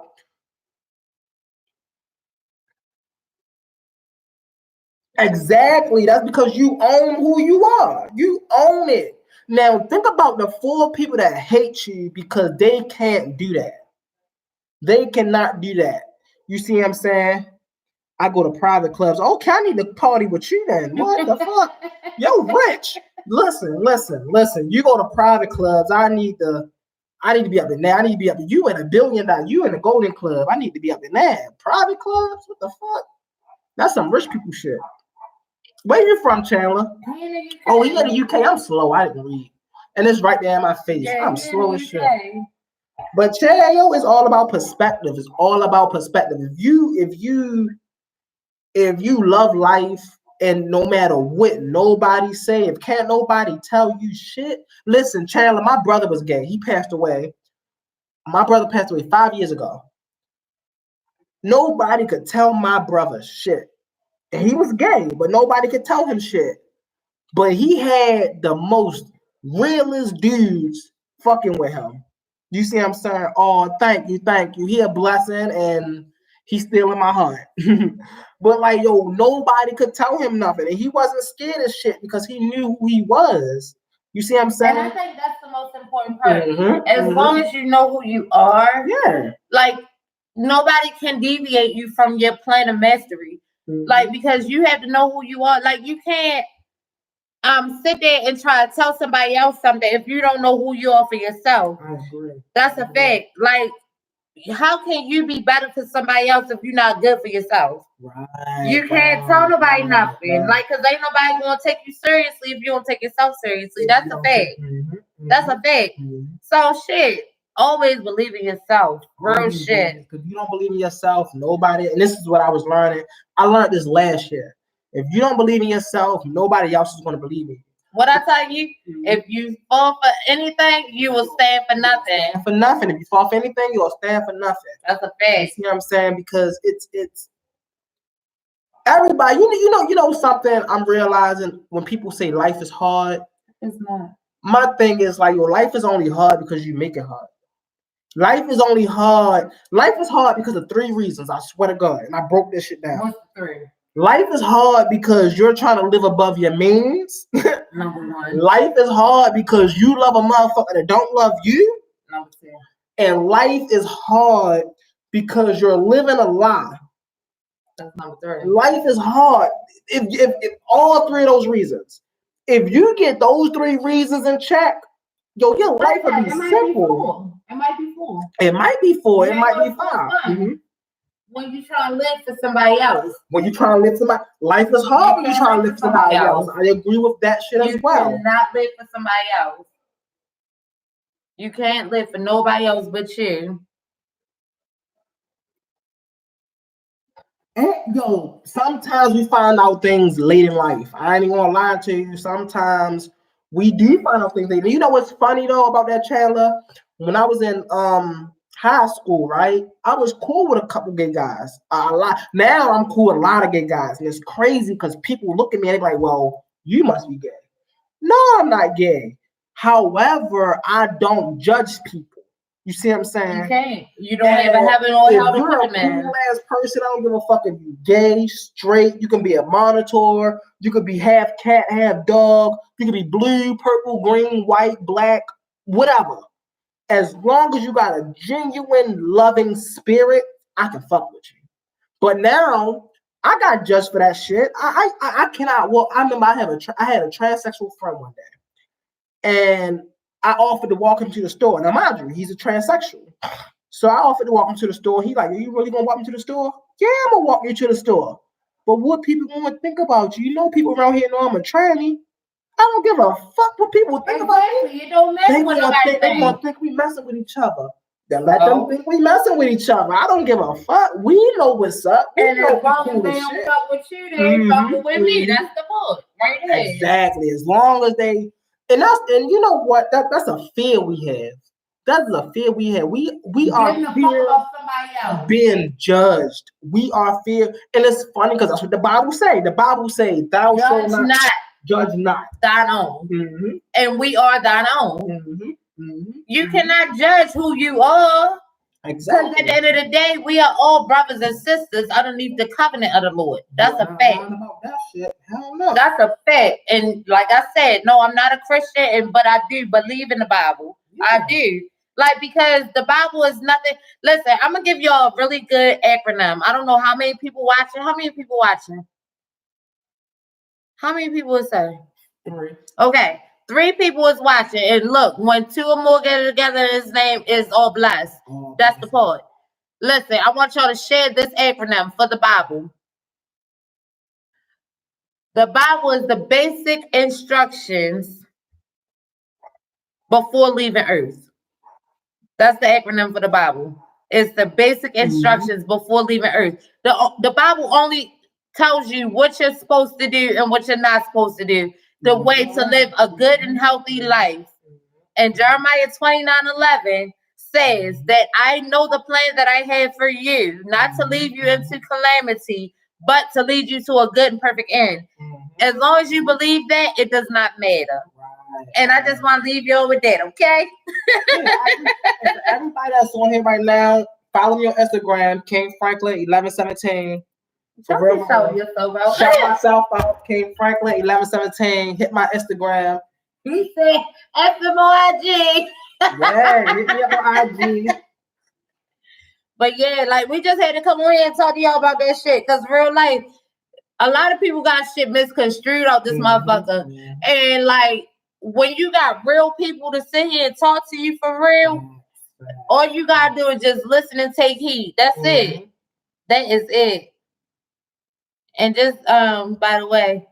exactly, that's because you own who you are. You own it. Now, think about the 4 people that hate you because they can't do that. They cannot do that. You see what I'm saying? I go to private clubs. Okay, I need to party with you then. What the fuck? Yo, Rich. Listen. You go to private clubs. I need to be up in there. I need to be up in you in $1 billion. You in the Golden Club. I need to be up in there. Private clubs? What the fuck? That's some rich people shit. Where you from, Chandler? Oh, he in the UK. I'm slow. I didn't read. And it's right there in my face. Yeah, I'm slow as shit. But Chayo is all about perspective. It's all about perspective. If you love life and no matter what nobody say, if can't nobody tell you shit. Listen, Chandler, my brother was gay. He passed away. My brother passed away 5 years ago. Nobody could tell my brother shit. And he was gay, but nobody could tell him shit. But he had the most realest dudes fucking with him. You see what I'm saying? Oh, thank you. He a blessing and he's still in my heart. But like, yo, nobody could tell him nothing. And he wasn't scared of shit because he knew who he was. You see what I'm saying? And I think that's the most important part. As long as you know who you are, yeah, like nobody can deviate you from your plan of mastery. Like, because you have to know who you are. Like, you can't sit there and try to tell somebody else something if you don't know who you are for yourself. I agree. That's a fact. Like, how can you be better for somebody else if you're not good for yourself? Right. You can't tell nobody nothing. Like, because ain't nobody gonna take you seriously if you don't take yourself seriously. That's a fact. That's a fact. So shit. Always believe in yourself. Real shit. Because you don't believe in yourself, nobody, and this is what I was learning. I learned this last year. If you don't believe in yourself, nobody else is going to believe in you. What I tell you, if you fall for anything, you will stand for nothing. Stand for nothing. If you fall for anything, you will stand for nothing. That's a fact. You see what I'm saying? Because it's everybody. You know something I'm realizing when people say life is hard. It's not. My thing is like, your life is only hard because you make it hard. Life is only hard. Life is hard because of 3 reasons. I swear to God, and I broke this shit down. What's the 3? Life is hard because you're trying to live above your means. Number one. Life is hard because you love a motherfucker that don't love you. Number two. And life is hard because you're living a lie. That's number three. Life is hard. If all three of those reasons, if you get those three reasons in check, yo, your life will be simple. It might be four. It might be four. It Yeah, might be it's five. fun. Mhm. When you try to live for somebody else. When you try to live somebody, life is hard when you try to live for somebody else. I agree with that shit as well. You cannot live for somebody else. You can't live for nobody else but you. And yo, sometimes we find out things late in life. I ain't even gonna lie to you. Sometimes we do find out things late. You know what's funny though about that, Chandler? When I was in high school, right? I was cool with a couple gay guys. A lot. Now I'm cool with a lot of gay guys, and it's crazy because people look at me and they're like, "Well, you must be gay." No, I'm not gay. However, I don't judge people. You see what I'm saying? You can't. You don't even have it on how to you're put a them in. cool ass person, I don't give a fuck if you gay, straight. You can be a monitor. You could be half cat, half dog. You could be blue, purple, green, white, black, whatever. As long as you got a genuine loving spirit, I can fuck with you. But now I got judged for that shit. I cannot. Well, I remember I had a transsexual friend one day, and I offered to walk him to the store. Now, mind you, he's a transsexual. So I offered to walk him to the store. He like, are you really gonna walk me to the store? Yeah, I'm gonna walk you to the store. But what people gonna think about you? You know, people around here know I'm a tranny. I don't give a fuck what people think about me. You don't mess with They gonna think we messing with each other. Then let them think we messing with each other. I don't give a fuck. We know what's up. We And know as long as cool they as don't shit. fuck with you, they ain't fucking with me. That's the point, right there. Exactly. As long as they, and you know what? That's a fear we have. That's a fear we have. We are fear of somebody else. being judged. We are fear, and it's funny because that's what the Bible say. The Bible say, "Thou shalt not judge not thine own," mm-hmm. and we are thine own. Mm-hmm. Mm-hmm. You cannot judge who you are. Exactly. Because at the end of the day, we are all brothers and sisters underneath the covenant of the Lord. That's a fact. About that shit. Hell no. That's a fact. And like I said, no, I'm not a Christian, but I do believe in the Bible. Yeah. I do. Like, because the Bible is nothing. Listen, I'm going to give y'all a really good acronym. I don't know how many people watching. How many people watching? How many people is that? 3. Okay. 3 people is watching. And look, when 2 or more get together, his name is all blessed. That's the part. Listen, I want y'all to share this acronym for the Bible. The Bible is the basic instructions before leaving earth. That's the acronym for the Bible. It's the basic instructions before leaving earth. The Bible only tells you what you're supposed to do and what you're not supposed to do. The way to live a good and healthy life. And Jeremiah 29:11 says that I know the plan that I have for you, not to leave you into calamity, but to lead you to a good and perfect end. As long as you believe that, it does not matter. And I just want to leave you with that, okay? Everybody that's on here right now, follow me on Instagram, King Franklin 1117. Shout myself out, King Franklin 1117. Hit my Instagram. He said, FMOIG. Yeah, hit me up on IG. But yeah, like we just had to come on here and talk to y'all about that shit. Because real life, a lot of people got shit misconstrued out this motherfucker. And like, when you got real people to sit here and talk to you for real, all you gotta do is just listen and take heed. That's it. That is it. And just by the way,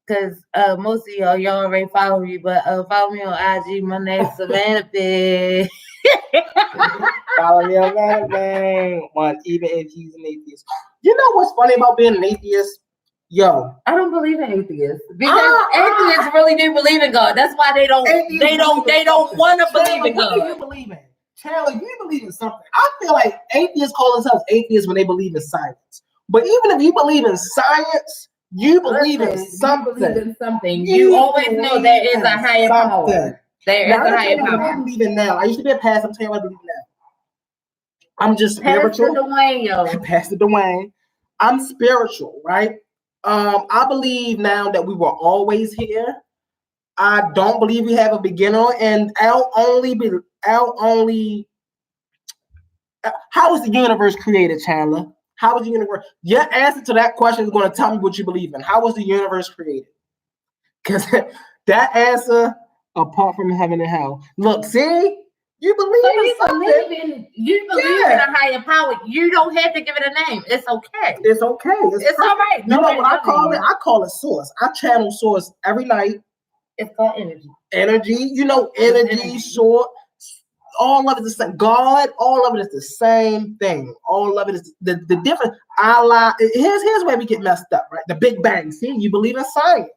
because most of y'all already follow me, but follow me on IG. My name's Savannah Big. Follow me on that, even if he's an atheist. You know what's funny about being an atheist? Yo, I don't believe in atheists because atheists really do believe in God. That's why they don't want to believe in God. What do you believe in? Chandler, you believe in something. I feel like atheists call themselves atheists when they believe in science. But even if you believe in science, you believe in something. You always know there is a higher power. There is a higher power. I believe in now. I used to be a pastor. I'm telling you what I believe now. I'm just spiritual. Pastor Dwayne. I'm spiritual, right? I believe now that we were always here. I don't believe we have a beginner, and I'll only. How was the universe created, Chandler? How was the universe? Your answer to that question is going to tell me what you believe in. How was the universe created? Because that answer, apart from heaven and hell. Look, see, you believe So in you something. believe in a higher power. You don't have to give it a name. It's okay. It's okay. It's all right. You know what I call it? I call it source. I channel source every night. It's called energy. Energy, energy, source. All of it is the same. God, all of it is the same thing. All of it is the different. Allah. Here's where we get messed up, right? The Big Bang. See, you believe in science.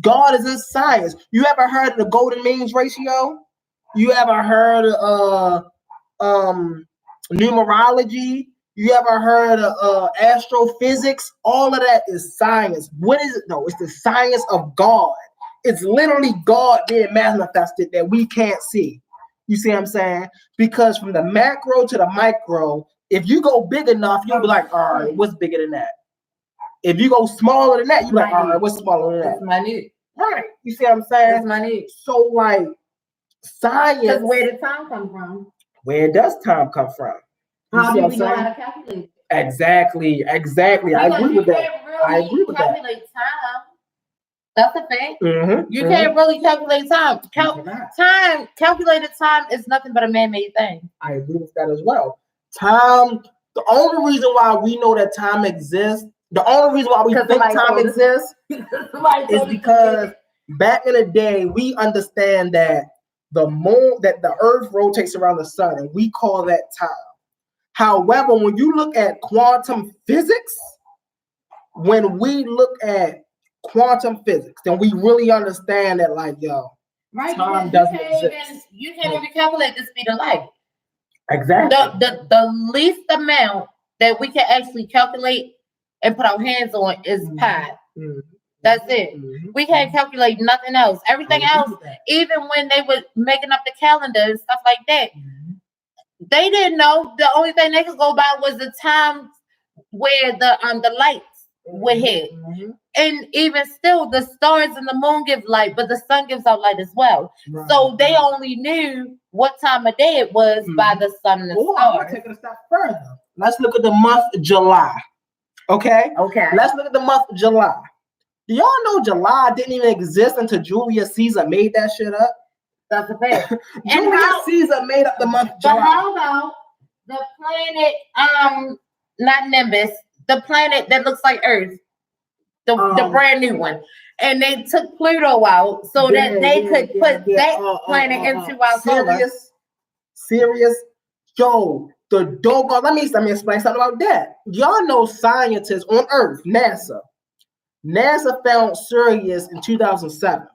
God is in science. You ever heard of the golden means ratio? You ever heard of numerology? You ever heard of astrophysics? All of that is science. What is it though? It's the science of God. It's literally God being manifested that we can't see. You see what I'm saying? Because from the macro to the micro, if you go big enough, you'll be like, all right, what's bigger than that? If you go smaller than that, you're like, all right, what's smaller than that? That's minute. Right. You see what I'm saying? That's minute. So, like, science. Because where did time come from? Where does time come from? How do we know how to calculate? Exactly. I agree with that. I agree with that. Calculate time. That's a fact. Mm-hmm. You can't really calculate time. Calculated time is nothing but a man-made thing. I agree with that as well. Time. The only reason why we know that time exists. The only reason why we think time exists is because back in the day, we understand that the earth rotates around the sun, and we call that time. However, when you look at quantum physics, then we really understand that, like, time doesn't exist. You can't even calculate the speed of light. Exactly. The least amount that we can actually calculate and put our hands on is pi. Mm-hmm. That's it. Mm-hmm. We can't calculate nothing else. Everything else, even when they were making up the calendar and stuff like that, they didn't know. The only thing they could go by was the time where the lights would hit. And even still, the stars and the moon give light, but the sun gives out light as well. Right. So they only knew what time of day it was by the sun and the stars. I'm gonna take it a step further. Let's look at the month July. Okay. Let's look at the month July. Do y'all know July didn't even exist until Julius Caesar made that shit up? That's a fact. Julius Caesar made up the month July. But how about the planet, not Nimbus, the planet that looks like Earth, the brand new one, and they took Pluto out so that they could put that planet into our solar. Serious, yo. The doggone. Let me explain something about that. Y'all know scientists on Earth, NASA. NASA found Sirius in 2007.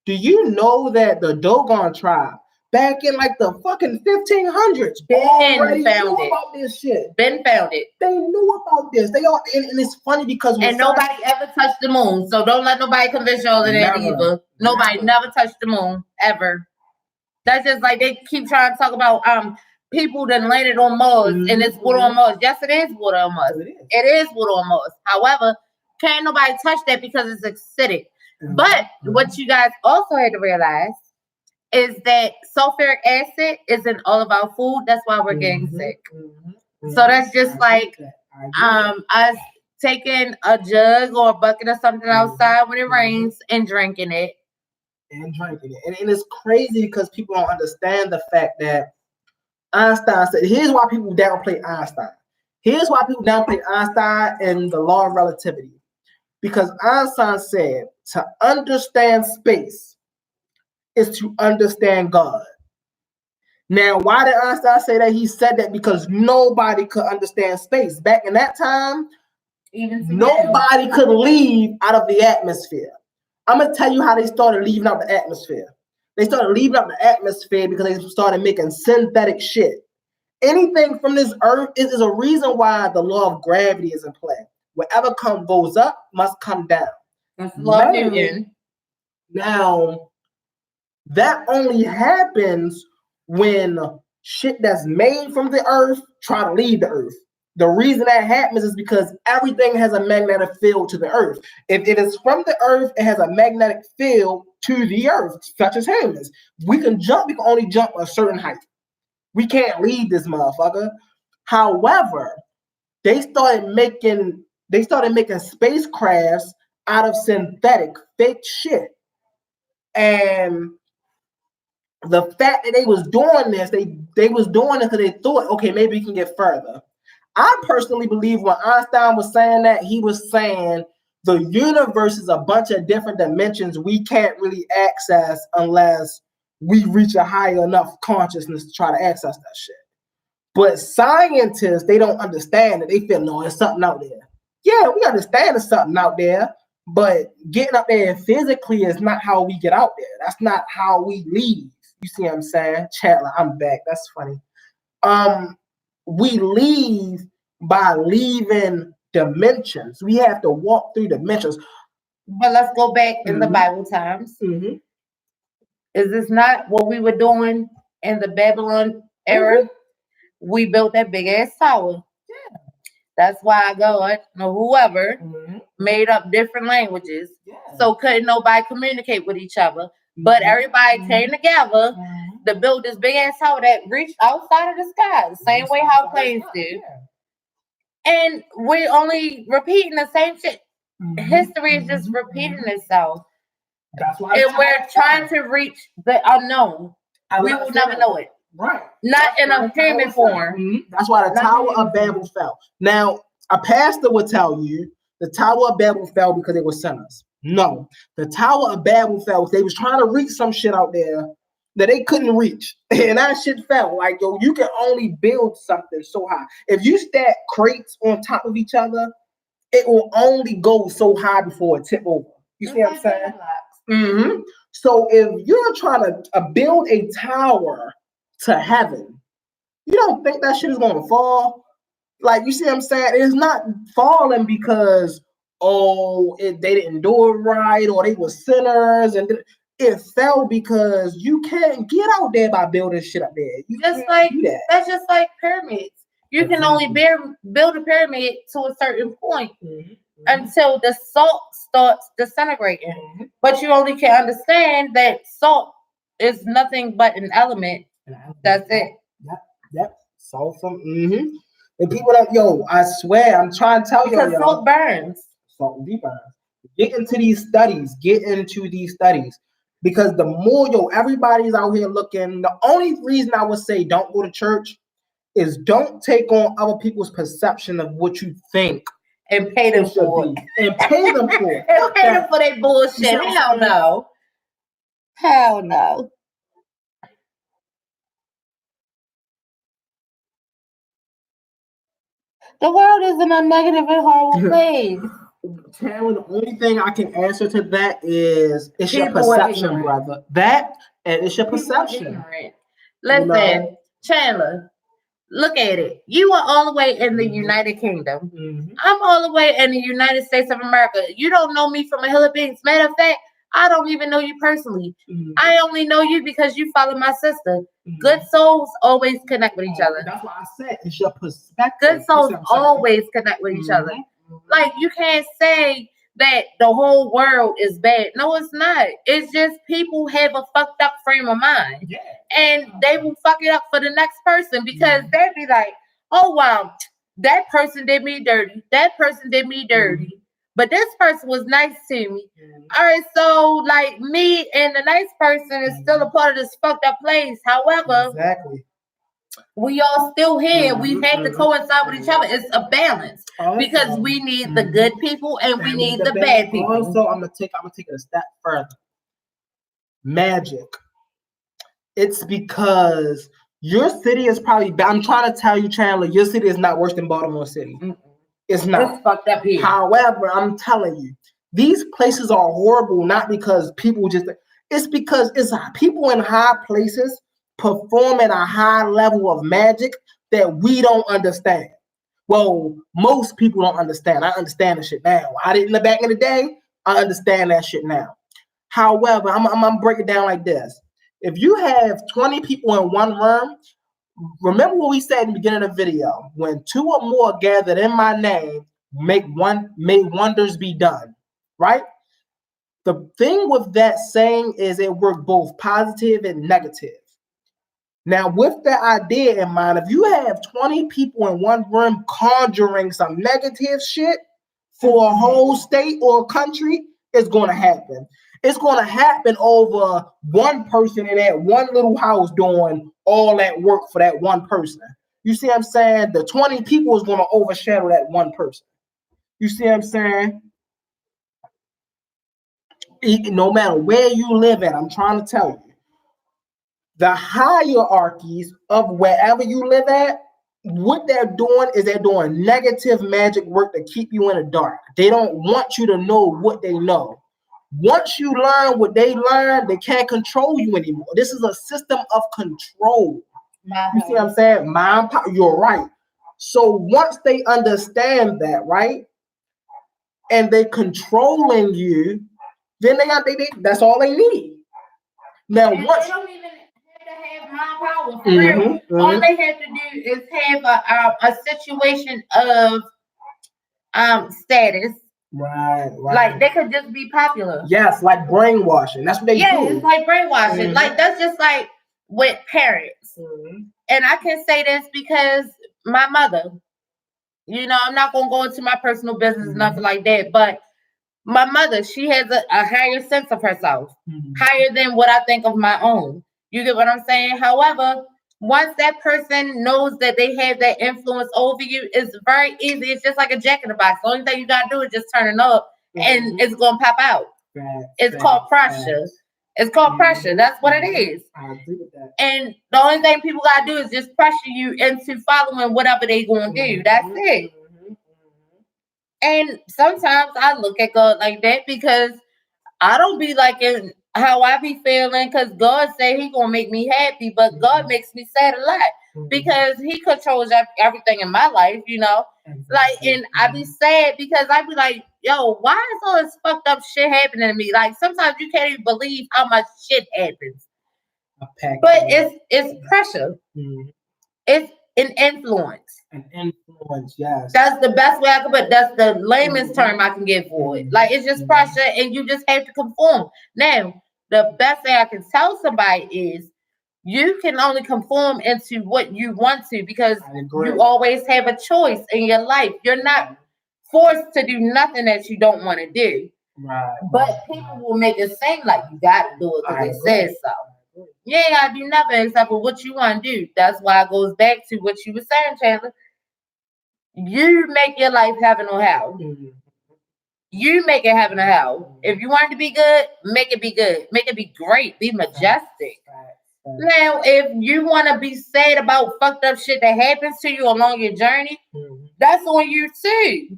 Do you know that the Dogon tribe back in like the fucking 1500s already knew about this shit? Ben found it. They knew about this. They all, and it's funny because nobody ever touched the moon. So don't let nobody convince y'all of that either. Nobody never touched the moon ever. That's just like they keep trying to talk about people that landed on Mars and it's water on Mars. Yes, it is water on Mars. It is water on Mars. However, can't nobody touch that because it's acidic. But what you guys also had to realize is that sulfuric acid is in all of our food. That's why we're getting sick. So that's just like us taking a jug or a bucket or something outside when it rains and drinking it. And it's crazy because people don't understand the fact that Einstein said, here's why people downplay Einstein. Here's why people downplay Einstein and the law of relativity. Because Einstein said to understand space is to understand God. Now, why did Einstein say that? He said that because nobody could understand space. Back in that time, nobody could leave out of the atmosphere. I'm going to tell you how they started leaving out the atmosphere. They started leaving out the atmosphere because they started making synthetic shit. Anything from this earth is a reason why the law of gravity is in play. Whatever goes up must come down. That's law of Newton. Now, that only happens when shit that's made from the earth try to leave the earth. The reason that happens is because everything has a magnetic field to the earth. If it is from the earth, it has a magnetic field to the earth, such as humans. We can only jump a certain height. We can't leave this motherfucker. However, they started making spacecrafts out of synthetic fake shit. And the fact that they was doing this, they was doing it because they thought, okay, maybe we can get further. I personally believe when Einstein was saying that, he was saying the universe is a bunch of different dimensions we can't really access unless we reach a high enough consciousness to try to access that shit. But scientists, they don't understand it. They feel, no, there's something out there. Yeah, we understand there's something out there, but getting up there physically is not how we get out there. That's not how we leave. You see what I'm saying? Chandler, I'm back. That's funny. We leave by leaving dimensions. We have to walk through dimensions. But let's go back in the Bible times. Mm-hmm. Is this not what we were doing in the Babylon era? We built that big ass tower. Yeah. That's why God or whoever made up different languages. Yeah. So couldn't nobody communicate with each other. But everybody came together to build this big ass tower that reached outside of the sky, the same way how planes do. And we're only repeating the same shit. History is just repeating itself. That's why. And we're trying to reach the unknown. We will never know it. Right. Not in a human form. That's why the Tower of Babel fell. Now, a pastor would tell you the Tower of Babel fell because it was sinners. No, the Tower of Babel fell because they was trying to reach some shit out there that they couldn't reach. And that shit fell. Like, yo, you can only build something so high. If you stack crates on top of each other, it will only go so high before it tip over. You see what I'm saying? Mm-hmm. So if you're trying to build a tower to heaven, you don't think that shit is going to fall? Like, you see what I'm saying? It's not falling because, they didn't do it right or they were sinners. And it fell because you can't get out there by building shit up there. That's just like pyramids. You can only build a pyramid to a certain point until the salt starts disintegrating. But you only can understand that salt is nothing but an element. That's it. Yep. Salt from And people don't, I swear, I'm trying to tell you. Because salt burns. Salt and burns. Get into these studies. Because the more, everybody's out here looking. The only reason I would say don't go to church is don't take on other people's perception of what you think. And pay them for it. And pay them for it. And pay them for their bullshit. Hell no. Hell no. The world is in a negative and horrible place. Taylor, the only thing I can answer to that is it's your perception, brother. That and it's your perception. Listen, Chandler, look at it. You are all the way in the United Kingdom. I'm all the way in the United States of America. You don't know me from a hill of beans. Matter of fact, I don't even know you personally. I only know you because you follow my sister. Good souls always connect with each other. That's what I said. It's your perspective. Good souls always connect with each other. Like, you can't say that the whole world is bad. No, it's not. It's just people have a fucked up frame of mind. Yeah. And they will fuck it up for the next person because they'll be like, oh, wow, that person did me dirty. That person did me dirty. But this person was nice to me. All right, so like me and the nice person is still a part of this fucked up place. However, we all still here. We have to coincide with each other. It's a balance because we need the good people and we need the bad people. Also, I'm gonna take it a step further. Magic. It's because your city is probably. I'm trying to tell you, Chandler, your city is not worse than Baltimore City. It's not. It's fucked up here. However, I'm telling you, these places are horrible not because people just. It's because it's people in high places performing a high level of magic that we don't understand. Well, most people don't understand. I understand the shit now. I didn't back in the day. I understand that shit now. However, I'm gonna break it down like this. If you have 20 people in one room, remember what we said in the beginning of the video, when two or more gathered in my name, may wonders be done, right? The thing with that saying is it works both positive and negative. Now, with that idea in mind, if you have 20 people in one room conjuring some negative shit for a whole state or country, it's going to happen. It's going to happen over one person in that one little house doing all that work for that one person. You see what I'm saying? The 20 people is going to overshadow that one person. You see what I'm saying? No matter where you live at, I'm trying to tell you, the hierarchies of wherever you live at, what they're doing is they're doing negative magic work to keep you in the dark. They don't want you to know what they know. Once you learn what they learn, they can't control you anymore. This is a system of control. You see what I'm saying? Mind power. You're right. So once they understand that, right, and they're controlling you, then that's all they need. Now, once they don't even have mind power for real. All they have to do is have a situation of status. Right. Like they could just be popular. Yes, like brainwashing. That's what they do. Yeah, it's like brainwashing. Like that's just like with parents. And I can say this because my mother, you know, I'm not gonna go into my personal business, nothing like that, but my mother, she has a higher sense of herself, higher than what I think of my own. You get what I'm saying? However, once that person knows that they have that influence over you, it's very easy. It's just like a jack in the box. The only thing you gotta do is just turn it up and it's gonna pop out. It's called pressure. It's called pressure. That's what it is. I agree with that. And the only thing people gotta do is just pressure you into following whatever they gonna do. That's it. And sometimes I look at God like that because I don't be liking how I be feeling because God said he gonna make me happy, but God makes me sad a lot because he controls everything in my life, you know? Like, and I be sad because I be like, yo, why is all this fucked up shit happening to me? Like, sometimes you can't even believe how much shit happens. But it's pressure. It's an influence. An influence, yes. That's the best way I can put it. That's the layman's term I can give for it. Like, it's just pressure and you just have to conform. Now, the best thing I can tell somebody is you can only conform into what you want to because you always have a choice in your life. You're not forced to do nothing that you don't want to do. Right. But people will make it seem like you got to do it because they said so. You ain't got to do nothing except for what you want to do. That's why it goes back to what you were saying, Chandler. You make your life heaven or hell. You make it heaven or hell. If you want it to be good, make it be good. Make it be great. Be majestic. Now, if you want to be sad about fucked up shit that happens to you along your journey, that's on you too.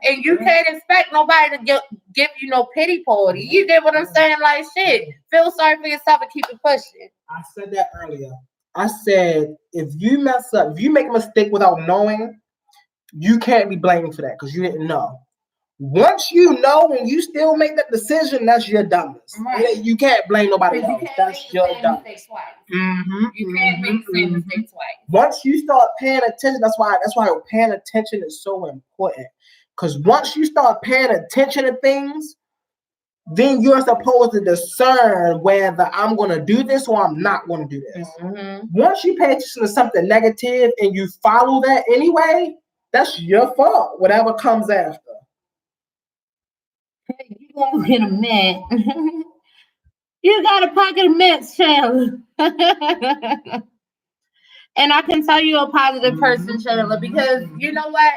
And you can't expect nobody to give you no pity party. You get what I'm saying? Like, shit, feel sorry for yourself and keep it pushing. I said that earlier. I said, if you mess up, if you make a mistake without knowing, you can't be blamed for that because you didn't know. Once you know and you still make that decision, that's your dumbness. Right. You can't blame nobody else. That's your dumbness. You can't make the same mistake twice. Once you start paying attention, that's why paying attention is so important. Because once you start paying attention to things, then you're supposed to discern whether I'm going to do this or I'm not going to do this. Once you pay attention to something negative and you follow that anyway, that's your fault, whatever comes after. Hey, you gonna get a mint. You got a pocket of mints, Chandler. And I can tell you're a positive person, Chandler, because you know what?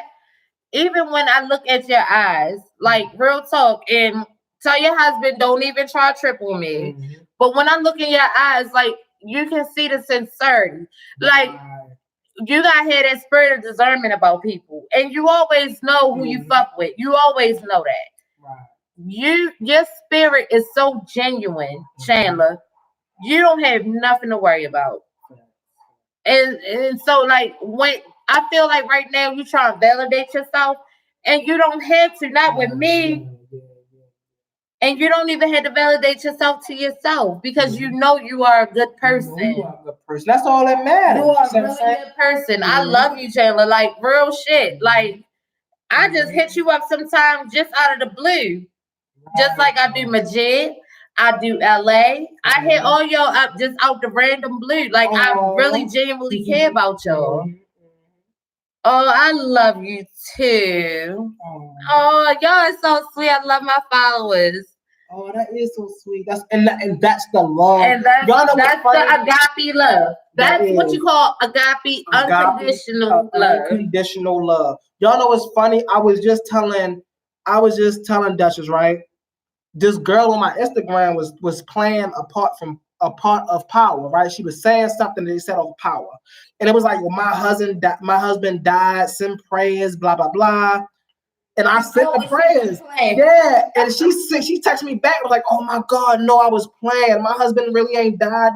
Even when I look at your eyes, like real talk, and tell your husband, don't even try to triple me. But when I look in your eyes, like you can see the sincerity. Like you gotta have that spirit of discernment about people. And you always know who you fuck with. You always know that. Your spirit is so genuine, Chandler. You don't have nothing to worry about. And so like when I feel like right now you trying to validate yourself and you don't have to, not with me. And you don't even have to validate yourself to yourself because you know you are a good person. You are a good person. That's all that matters. You are a See what I'm really saying? good person. I love you, Chandler. Like real shit. Like I just hit you up sometime just out of the blue. Just like I do Majid, I do LA. I hit all y'all up just out the random blue. Like I really genuinely care about y'all. Oh, I love you too. Oh, y'all are so sweet. I love my followers. Oh, that is so sweet. That's that's the love. And that's the agape love. That's what you call agape unconditional love. Unconditional love. Y'all know what's funny? I was just telling Duchess, right? This girl on my Instagram was playing a part of Power, right? She was saying something that they said of Power, and it was like, "Well, my husband died. Send prayers, blah blah blah." And I sent the prayers, yeah. And she texted me back, was like, "Oh my God, no, I was playing. My husband really ain't died."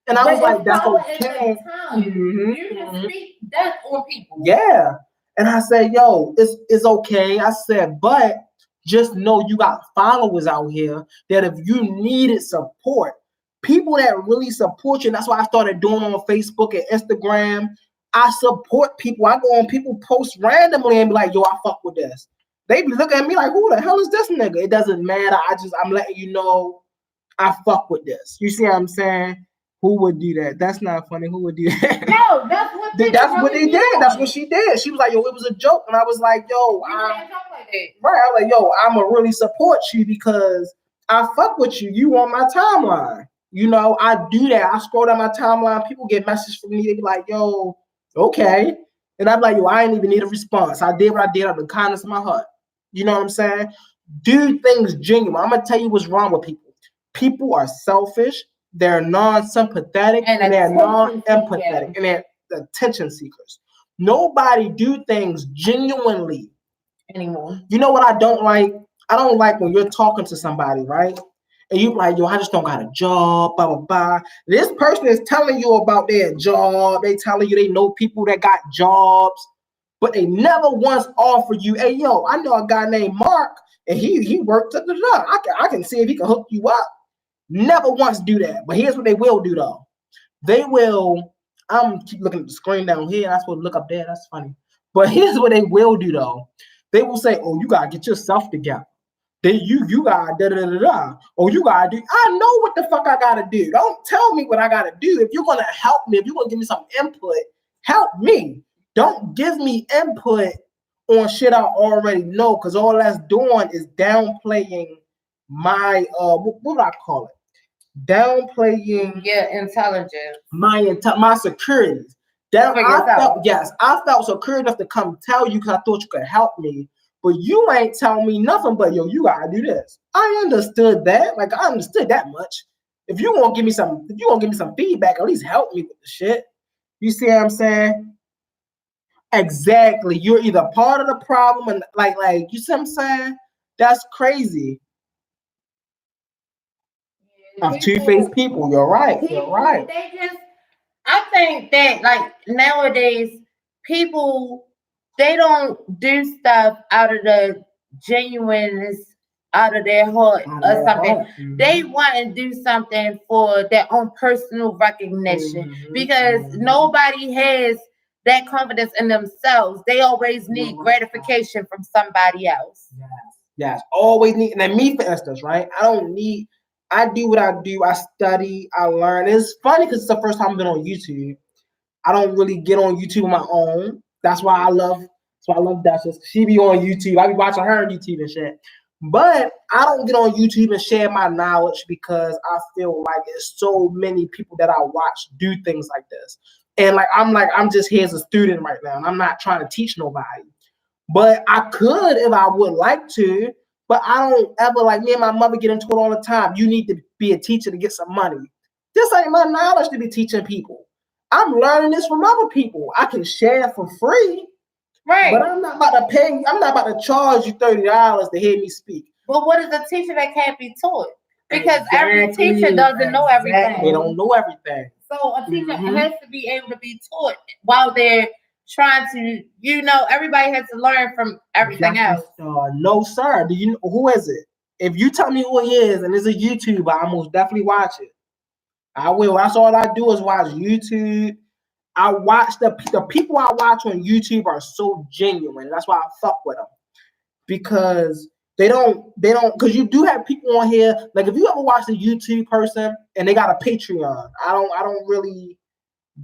And I was like, "That's okay." You can speak death on people. Yeah. And I said, "Yo, it's okay." I said, "But just know you got followers out here that if you needed support, people that really support you." And that's why I started doing on Facebook and Instagram. I support people. I go on people post randomly and be like, "Yo, I fuck with this." They be looking at me like, "Who the hell is this nigga?" It doesn't matter. I'm letting you know I fuck with this. You see what I'm saying? Who would do that? That's not funny. Who would do that? No, that's what they did. That's what she did. She was like, "Yo, it was a joke." And I was like, "Yo, right." I was like, "Yo, I'ma really support you because I fuck with you. You on my timeline." You know, I do that. I scroll down my timeline. People get messages from me. They be like, "Yo, okay." And I'm like, "Yo, I ain't even need a response. I did what I did out of the kindness of my heart." You know what I'm saying? Do things genuine. I'm going to tell you what's wrong with people. People are selfish. They're non-sympathetic and they're non-empathetic and they're attention seekers. Nobody do things genuinely anymore. You know what I don't like? I don't like when you're talking to somebody, right? And you're like, "Yo, I just don't got a job, blah, blah, blah." This person is telling you about their job. They telling you they know people that got jobs, but they never once offer you, "Hey, yo, I know a guy named Mark, and he worked at the job. I can see if he can hook you up." Never once do that. But here's what they will do, though. They will, I'm keep looking at the screen down here. I'm supposed to look up there. That's funny. But here's what they will do, though. They will say, "Oh, you got to get yourself together. You got to da-da-da-da. Oh, you got to do." I know what the fuck I got to do. Don't tell me what I got to do. If you're going to help me, if you're going to give me some input, help me. Don't give me input on shit I already know, because all that's doing is downplaying my, what would I call it? Downplaying intelligence. My securities. I felt secure enough to come tell you because I thought you could help me. But you ain't telling me nothing but, "Yo, you gotta do this." I understood that. Like, I understood that much. If you gonna give me some feedback, at least help me with the shit. You see what I'm saying? Exactly. You're either part of the problem and like you see what I'm saying? That's crazy. Of two-faced people. You're right. You're right. I think that like nowadays people, they don't do stuff out of the genuineness out of their heart or something. Mm-hmm. They want to do something for their own personal recognition because nobody has that confidence in themselves. They always need gratification from somebody else. Yes. Always need. And then me, for instance, right? I do what I do. I study. I learn. It's funny because it's the first time I've been on YouTube. I don't really get on YouTube on my own. That's why I love Duchess. She be on YouTube. I be watching her on YouTube and shit. But I don't get on YouTube and share my knowledge because I feel like there's so many people that I watch do things like this. And I'm just here as a student right now, and I'm not trying to teach nobody. But I could if I would like to. But I don't ever, like, me and my mother get into it all the time. You need to be a teacher to get some money. This ain't my knowledge to be teaching people. I'm learning this from other people. I can share for free. Right. But I'm not about to pay you. I'm not about to charge you $30 to hear me speak. But what is a teacher that can't be taught? Because every teacher doesn't know everything. They don't know everything. So a teacher has to be able to be taught while they're trying to, everybody has to learn from everything else. No, sir. Do you know who is it? If you tell me who he is and it's a YouTuber, I most definitely watch it. I will. That's all I do is watch YouTube. I watch the people I watch on YouTube are so genuine. That's why I fuck with them because they don't because you do have people on here. Like if you ever watch a YouTube person and they got a Patreon, I don't really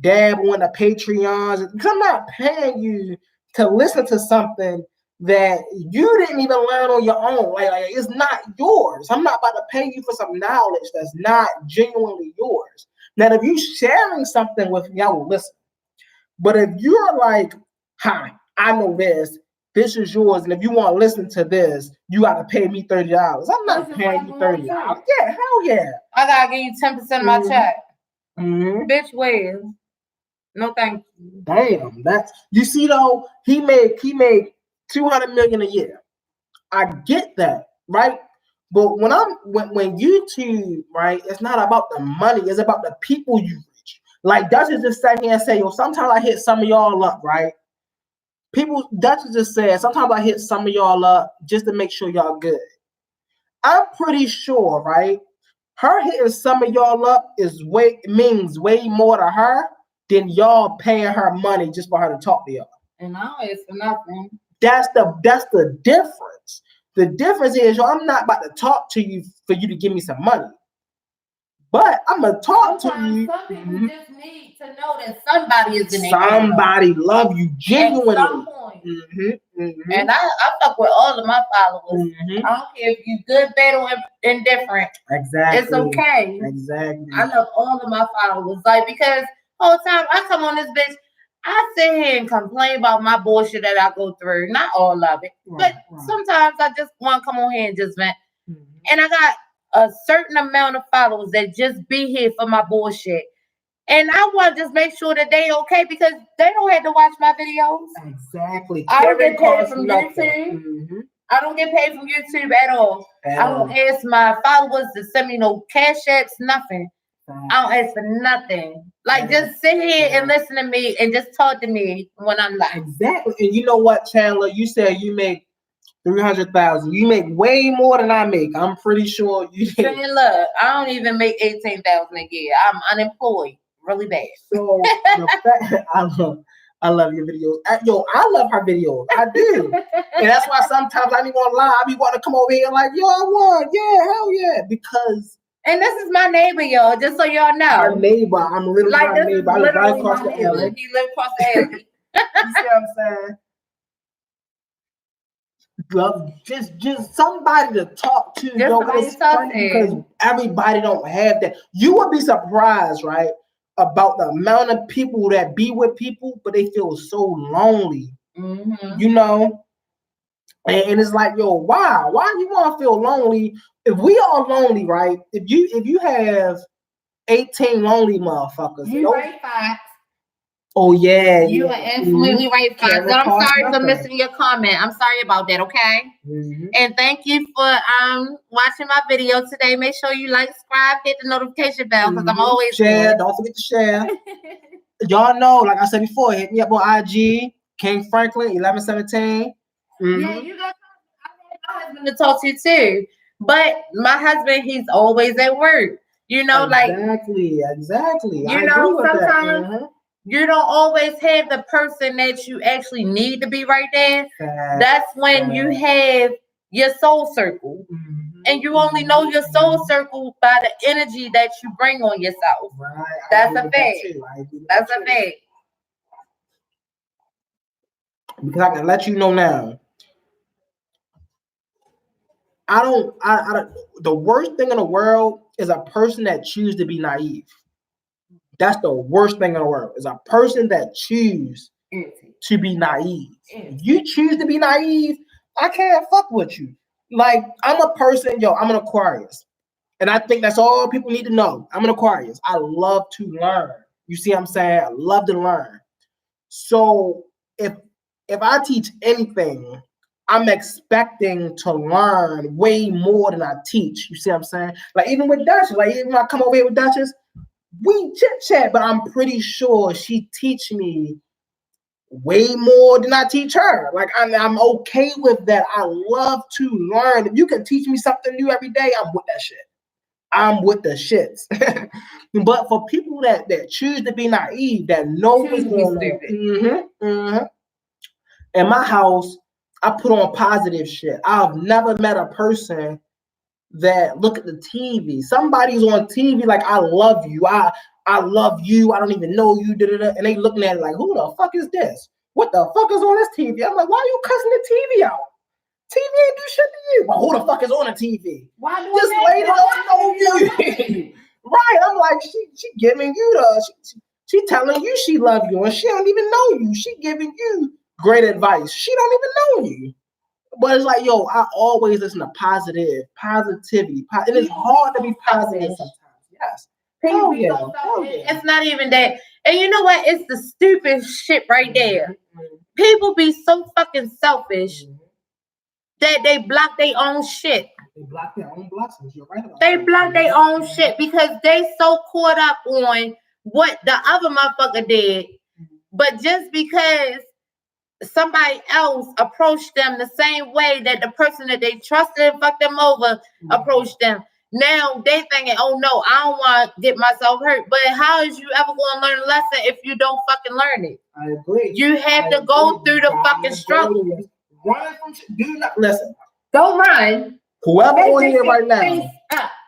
dabble in the Patreons because I'm not paying you to listen to something that you didn't even learn on your own. Like it's not yours. I'm not about to pay you for some knowledge that's not genuinely yours. Now, if you sharing something with me, I will listen. But if you're like, hi, I know this is yours, and if you want to listen to this, you got to pay me $30. I'm not paying you $30. Yeah, hell yeah. I gotta give you 10% of my check. Mm-hmm. Bitch, where? No, thank you. Damn, that's you see though. He made $200 million a year. I get that, right? But when YouTube, right, it's not about the money, it's about the people you reach. Like Duchess just sat here and say, yo, sometimes I hit some of y'all up, right? Duchess just said, sometimes I hit some of y'all up just to make sure y'all good. I'm pretty sure, right? Her hitting some of y'all up means way more to her than y'all paying her money just for her to talk to y'all. And now it's for nothing. That's the difference. The difference is, yo, I'm not about to talk to you for you to give me some money. But I'm gonna talk to you. Some people just need to know that somebody is in it. Somebody love you genuinely. At some point. And I fuck with all of my followers. I don't care if you good, bad, or indifferent. Exactly. It's okay. Exactly. I love all of my followers. Like, because whole time I come on this bitch, I sit here and complain about my bullshit that I go through. Not all of it. But sometimes I just want to come on here and just vent. And I got a certain amount of followers that just be here for my bullshit. And I want to just make sure that they okay because they don't have to watch my videos. Exactly. I don't get paid from YouTube. I don't get paid from YouTube at all. I don't ask my followers to send me no cash apps, nothing. I don't ask for nothing. Like, just sit here and listen to me and just talk to me when I'm live. Exactly. And you know what, Chandler? You said you make 300,000. You make way more than I make. I'm pretty sure you did. And look, I don't even make 18,000 a year. I'm unemployed, really bad. So the fact I love your videos. I love her videos. I do. And that's why sometimes I be want to lie. I be wanting to come over here like, yo, I won. Yeah, hell yeah. Because and this is my neighbor, y'all, just so y'all know. Our neighbor. I'm literally like my neighbor. I live right across the alley. He live across the alley. You see what I'm saying? Just somebody to talk to. Because everybody don't have that. You would be surprised, right, about the amount of people that be with people, but they feel so lonely. You know? And it's like, yo, why you want to feel lonely? If we are lonely, right? If you have 18 lonely motherfuckers, you right, Fox. Oh yeah, you are absolutely right, Fox. I'm sorry for missing your comment. I'm sorry about that. Okay, and thank you for watching my video today. Make sure you like, subscribe, hit the notification bell because I'm always share. Don't forget to share. Y'all know, like I said before, hit me up on IG, King Franklin 1117. Yeah, you got my husband to talk to too. But my husband, he's always at work. You know, exactly. You know, sometimes you don't always have the person that you actually need to be right there. That's when you have your soul circle. And you only know your soul circle by the energy that you bring on yourself. Right. That's a fact. That's a fact. Because I can let you know now. I don't. The worst thing in the world is a person that chooses to be naive. That's the worst thing in the world. Is a person that chooses to be naive. If you choose to be naive, I can't fuck with you. Like, I'm a person, I'm an Aquarius. And I think that's all people need to know. I'm an Aquarius. I love to learn. You see what I'm saying? I love to learn. So if I teach anything, I'm expecting to learn way more than I teach. You see what I'm saying? Like, even with Duchess, like, even when I come over here with Duchess, we chit chat, but I'm pretty sure she teach me way more than I teach her. Like I'm okay with that. I love to learn. If you can teach me something new every day, I'm with that shit. I'm with the shits. But for people that choose to be naive, that know what's going on, in my house, I put on positive shit. I've never met a person that look at the TV. Somebody's on TV like, I love you. I love you. I don't even know you. And they looking at it like, who the fuck is this? What the fuck is on this TV? I'm like, why are you cussing the TV out? TV ain't do shit to you. Well, who the fuck is on the TV? Why do This lady don't know you. Right. I'm like, she giving you she telling you she love you and she don't even know you. She giving you great advice. She don't even know you. But it's like, yo, I always listen to positivity. It is hard to be positive sometimes. Yes. Hell yeah. It's not even that. And you know what? It's the stupid shit right there. People be so fucking selfish that they block their own shit. They block their own blessings. You're right about They that. block their own shit because they so caught up on what the other motherfucker did. But just because somebody else approached them the same way that the person that they trusted and fucked them over approached them, now they thinking, oh no, I don't want to get myself hurt. But how is you ever going to learn a lesson if you don't fucking learn it? I agree. You have to go through the fucking struggle. Run from shit. Do not listen. Don't run. Whoever on here right now,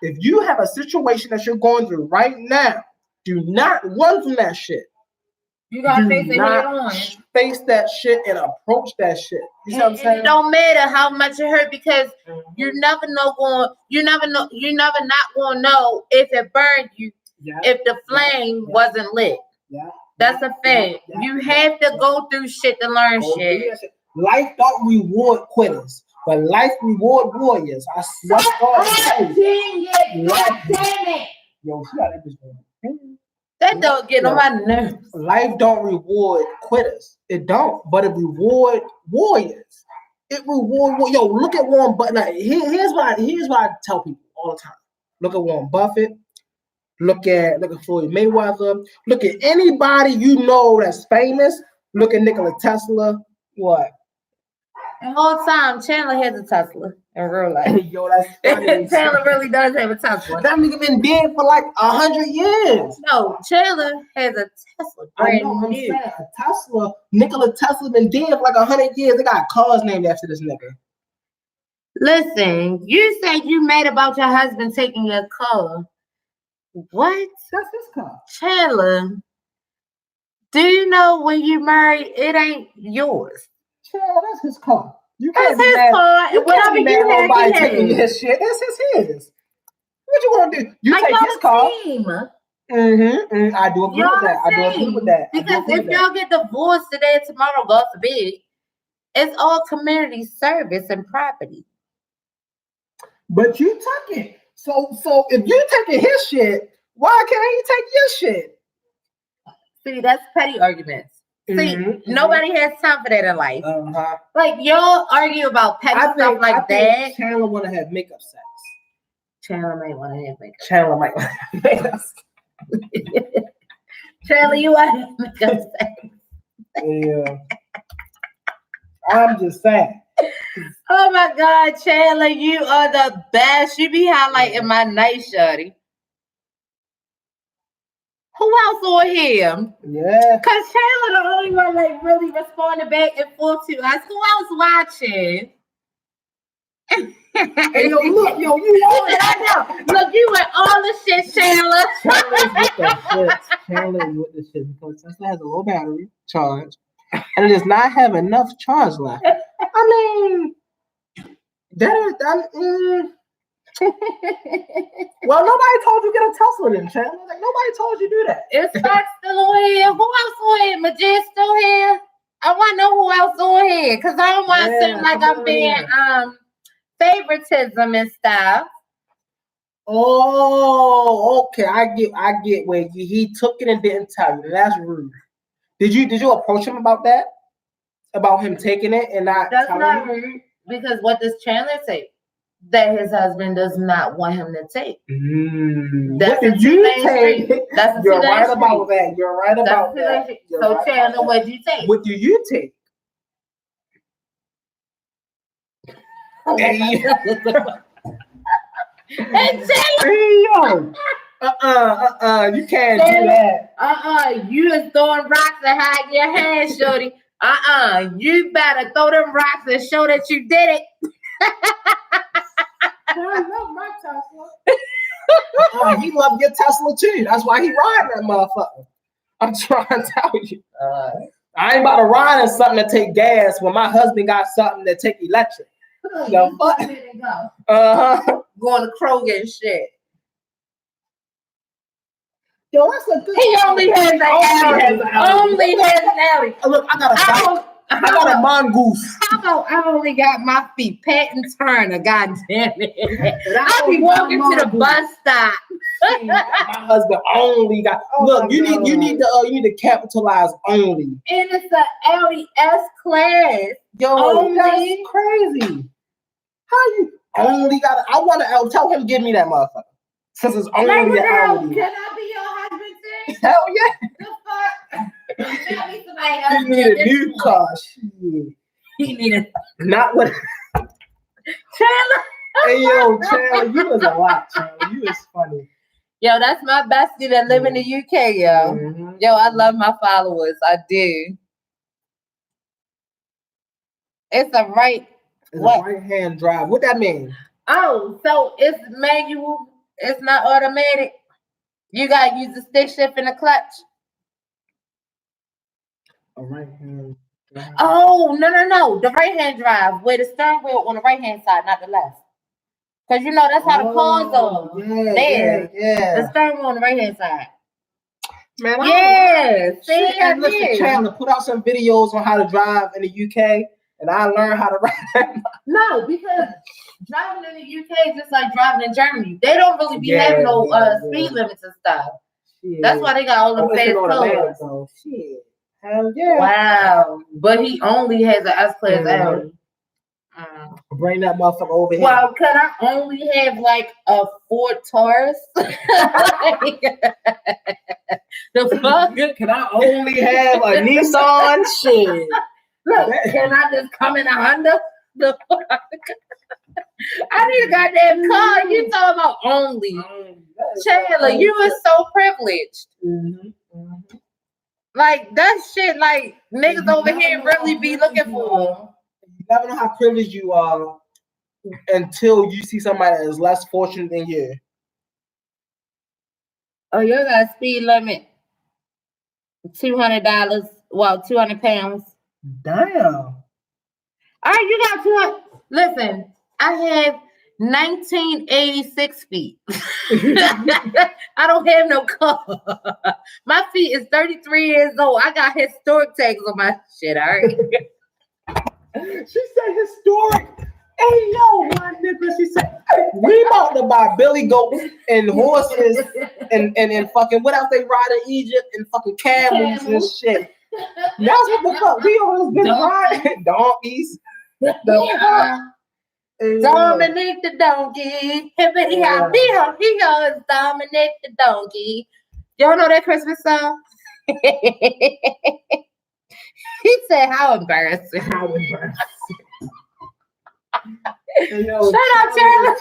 if you have a situation that you're going through right now, do not run from that shit. You gotta face it head on. Face that shit and approach that shit. You see what I'm saying? It don't matter how much it hurt because you never not gonna know if it burned you if the flame wasn't lit. Yeah. That's a fact. You have to go through shit to learn shit. Life don't reward quitters, but life reward warriors. I swear to God. Yo, she got that bitch going. That don't get on my nerves. Life don't reward quitters. It don't, but it reward warriors. It reward. Yo, look at Warren Buffett. Like, here's what I tell people all the time. Look at Warren Buffett. Look at Floyd Mayweather. Look at anybody you know that's famous. Look at Nikola Tesla. What? The whole time, Chandler has a Tesla in real life. Yo, that's funny. Chandler really does have a Tesla. That nigga been dead for like 100 years. No, Chandler has a Tesla. I know, I'm saying a Tesla. Nikola Tesla been dead for like 100 years. They got cars named after this nigga. Listen, you said you mad about your husband taking your car. What? That's his car. Chandler, do you know when you married, it ain't yours? Chandler, that's his car. You That's can't be his mad. car. You Whatever can't be you mad have, nobody he taking has. his shit. That's his. What you want to do? You Like take his car. I do agree Y'all with that. I do agree with that. Because if y'all get divorced today and tomorrow, God forbid, it's all community service and property. But you took it. So if you taking his shit, why can't he take your shit? See, that's petty arguments. See, nobody has time for that in life. Like, y'all argue about petty stuff like that. Chandler want to have makeup sex. Chandler might want to have makeup. Chandler might want to have makeup sex. Chandler, you want to have makeup sex. Yeah. I'm just saying. Oh my God, Chandler, you are the best. You be highlighting my night, shorty. Who else on here? Yeah. Cause Chandler the only one like really responded back and forth to us. Who else watching? Hey, yo, look, yo, you on it. I know. Look, you with all the shit, Chandler. Chandler's with the shit. Chandler is with the shit because Tesla has a low battery charge and it does not have enough charge left. I mean, well, nobody told you get a Tesla then, Chandler. Like, nobody told you do that. Is Fox still on here? Who else on here? Majid still here? I want to know who else on here because I don't want to seem like I'm being favoritism and stuff. Oh, okay. I get where he took it and didn't tell you. That's rude. Did you approach him about that? About him taking it and not? That's not rude because what does Chandler say? that his husband does not want him to take. What did you take? That's a You're right two-lane about street. that. You're right about that. You're So right Chandler, about what did you take? what do you take? Hey, Hey, Chandler. hey, yo. You can't do that. You is throwing rocks and hiding your hands, shorty. You better throw them rocks and show that you did it. I love my Tesla. He loved your Tesla too. That's why he riding that motherfucker. I'm trying to tell you. I ain't about to ride in something that take gas when my husband got something that take electric. The fuck? Going to Kroger and shit. Yo, that's a good. He only has an alley. Only has an alley. Look, I got a bike. I got a mongoose. How about I only got my feet pat and turner, god damn it. I be walking to the bus stop. My husband only got look, you need to capitalize only. And it's an Audi S class. Yo, only. That's crazy. How you only got I wanna tell him give me that motherfucker. Since it's only an Audi. Can I be your husband too? Hell yeah. The fuck? He need a new car. He needed not what Chandler. Hey yo, Chandler, you was a lot, Chandler. You was funny. Yo, that's my bestie that live in the UK, yo. Mm-hmm. Yo, I love my followers. I do. It's a right-hand drive. What that mean? Oh, so it's manual. It's not automatic. You gotta use the stick shift and the clutch. A right-hand drive. Oh, no. The right-hand drive with the steering wheel on the right-hand side, not the left. Because you know that's how the cars are. Yeah. The steering wheel on the right-hand side. Man, listen, Chandler, put out some videos on how to drive in the UK, and I learned how to ride. No, because driving in the UK is just like driving in Germany. They don't really be having no speed limits and stuff. Shit. That's why they got all the fast cars. Shit. Hell yeah. Wow. But he only has an S-Class Audi. Bring that motherfucker over here. Well, could I only have like a Ford Taurus? The fuck? Can I only have a Nissan? Shit. Look, can I just come in a Honda? The fuck? I need a goddamn car. You talking about only? Chandler, you are so privileged. Mm-hmm. Like that shit, like niggas over here really be looking for. You never know how privileged you are until you see somebody that is less fortunate than you. Oh, you got a speed limit. $200. Well, 200 pounds. Damn. All right, you got 200. Listen, I have 1986 feet. I don't have no car. My feet is 33 years old. I got historic tags on my shit, all right? She said historic. Hey, yo, my nigga. She said, we about to buy billy goats and horses and fucking what else they ride in Egypt and fucking camels and shit. That's what the fuck we always been riding. Donkeys. Dominic the donkey. He goes Dominic the donkey. Y'all know that Christmas song? He said, how embarrassing. How embarrassing. Shut up, Chandler.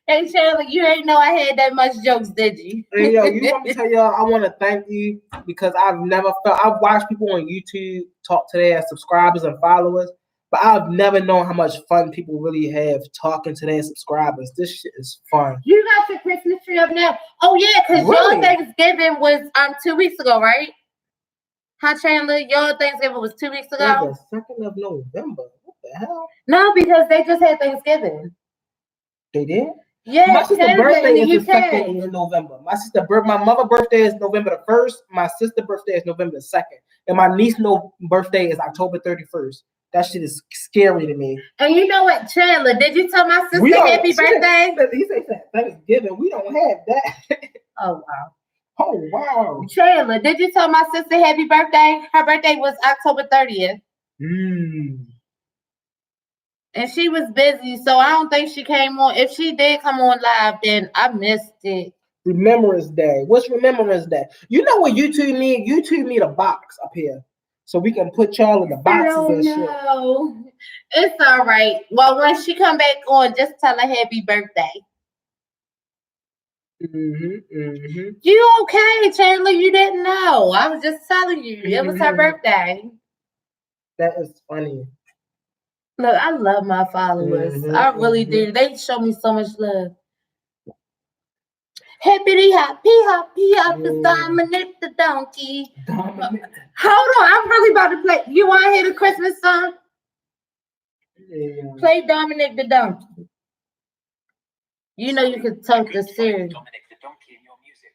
Hey, Chandler, you ain't know I had that much jokes, did you? Hey, yo, you want me to tell y'all, I want to thank you because I've watched people on YouTube talk to their subscribers and followers, but I've never known how much fun people really have talking to their subscribers. This shit is fun. You got your Christmas tree up now? Oh, yeah, because your Thanksgiving was 2 weeks ago, right? Huh, Chandler? Your Thanksgiving was 2 weeks ago? The 2nd of November. What the hell? No, because they just had Thanksgiving. They did? Yeah, my sister's birthday is the 2nd in November. My mother's birthday is November the 1st. My sister's birthday is November the 2nd. And my niece's birthday is October 31st. That shit is scary to me. And you know what, Chandler? Did you tell my sister happy birthday? He said Thanksgiving. We don't have that. Oh, wow. Oh, wow. Chandler, did you tell my sister happy birthday? Her birthday was October 30th. And she was busy, so I don't think she came on. If she did come on live, then I missed it. Remembrance Day. What's Remembrance Day? You know what YouTube need? YouTube need a box up here. So we can put y'all in the boxes and shit. No, it's all right. Well, when she come back on, just tell her happy birthday. You okay, Chandler? You didn't know. I was just telling you. It was her birthday. That is funny. Look, I love my followers. I really do. They show me so much love. Hippity hop, pee hop, it's Dominic the donkey. Dominic. Hold on, I'm really about to play. You want to hear the Christmas song? Yeah. Play Dominic the donkey. You know you can talk to Siri. Dominic the donkey in your music.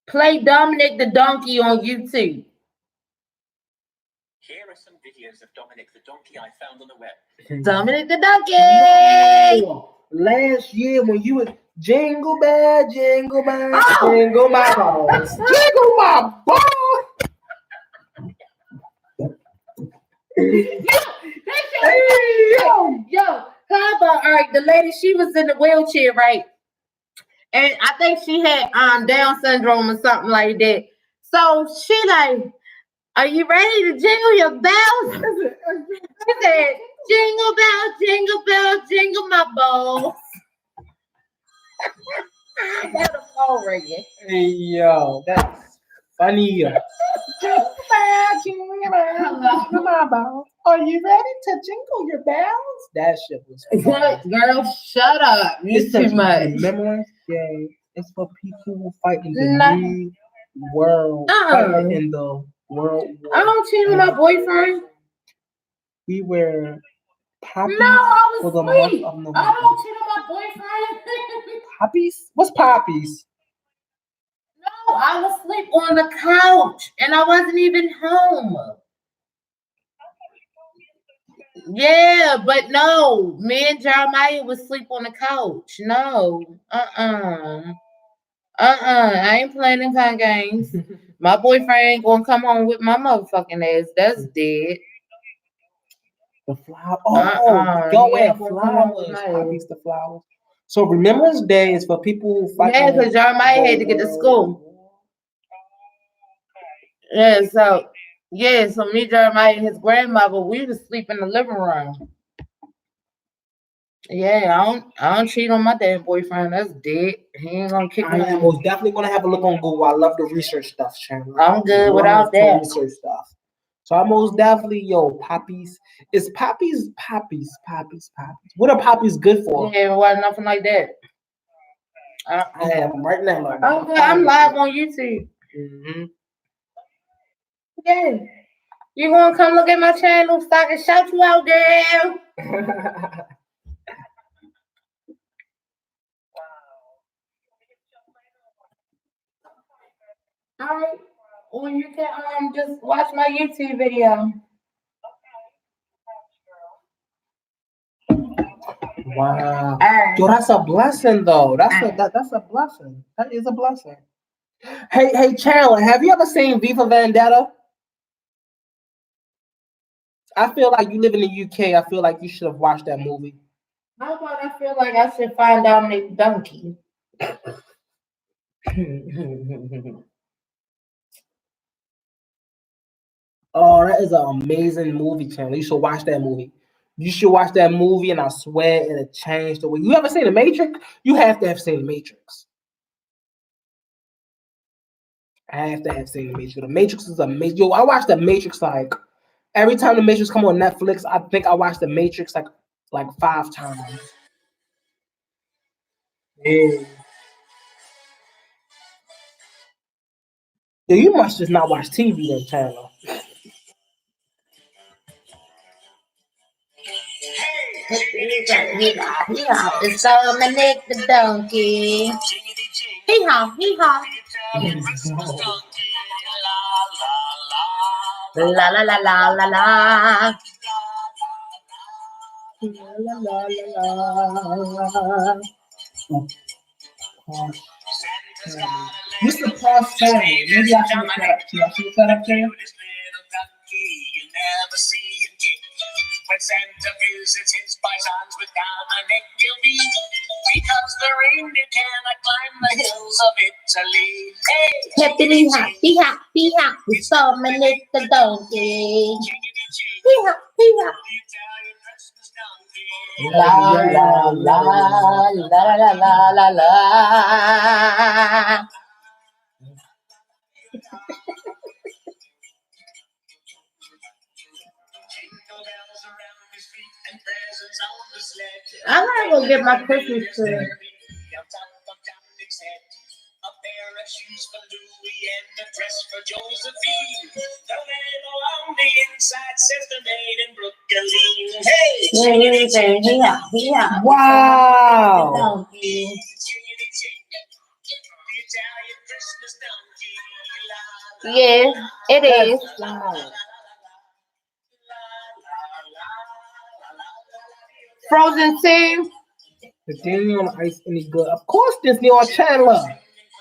Play Dominic the donkey on YouTube. Here are some videos of Dominic the donkey I found on the web. Dominic the donkey. Last year when you was jingle bell, jingle my balls, jingle my balls. Yo, how about, all right, the lady, she was in the wheelchair, right? And I think she had Down syndrome or something like that. So she like, are you ready to jingle your bells? She said, jingle bell, jingle my balls. I got a phone ringing. Hey, yo, that's funny. Jingle bell, jingle my balls. Are you ready to jingle your bells? That shit was funny. What, girl? Shut up. You too much. Remembrance Day. It's for people who fight in the new world. Fighting in the world. I don't cheat on my boyfriend. We were poppies I was for the asleep. month of November. I don't cheat on my boyfriend. Poppies? What's poppies? No, I was asleep on the couch and I wasn't even home. Yeah, but no, me and Jeremiah was asleep on the couch. No, I ain't playing them kind of games. My boyfriend ain't gonna come home with my motherfucking ass. That's dead. The flower. Oh, go ahead. Flowers. Poppies, the flowers. So Remembrance Day is for people who fight. Yeah, because Jeremiah had to get to school. Yeah, so me, Jeremiah, and his grandmother, we was sleep in the living room. Yeah, I don't cheat on my damn boyfriend. That's dead. He ain't gonna kick me. I am most definitely gonna have a look on Google. I love the research stuff, Chandler. I'm good without that. Research stuff. So I most definitely, poppies. Is poppies. What are poppies good for? Yeah, well, nothing like that. I have them right now. Okay, I'm live on YouTube. Yeah. You gonna come look at my channel so I can shout you out, girl? All right. Well, you can just watch my YouTube video. Wow. Yo, that's a blessing though. That's a blessing. That is a blessing. Hey, Chandler, have you ever seen V for Vendetta? I feel like you live in the UK. I feel like you should have watched that movie. How about I feel like I should find Dominic Donkey? Oh, that is an amazing movie, Chandler. You should watch that movie. You should watch that movie, and I swear it'll change the way. You ever seen The Matrix? You have to have seen The Matrix. I have to have seen The Matrix. The Matrix is amazing. Yo, I watched The Matrix like every time The Matrix come on Netflix. I think I watched The Matrix like 5 times. Yeah. Yo, you must just not watch TV then, Chandler. It's Dominic the donkey. Hee-haw, hee-haw. La la la la la la. What's the pause saying? Maybe I should look that up too. I should look that up there. Santa visits his paisans with Dominic Gilby, because the reindeer cannot climb the hills of Italy. Hey, Hippity happy, we saw Dominic the donkey. jiggity jig, Hee hop, hee hop. the Italian Christmas donkey. La la la. Jingle bells around his feet and presents on the sled. I'm gonna go get my Christmas tree. On top of Dominic's head, a pair of shoes for Louis and a dress for Josephine. The label on the inside says the made in Brooklyn. Hey, Hee hop. Wow. Donkey. jiggity jig, the Italian Christmas donkey. La, la, Yes, it is. la, la, la, la, la, la, la. Frozen 2. The Disney on Ice any good? Of course, Disney on Chandler.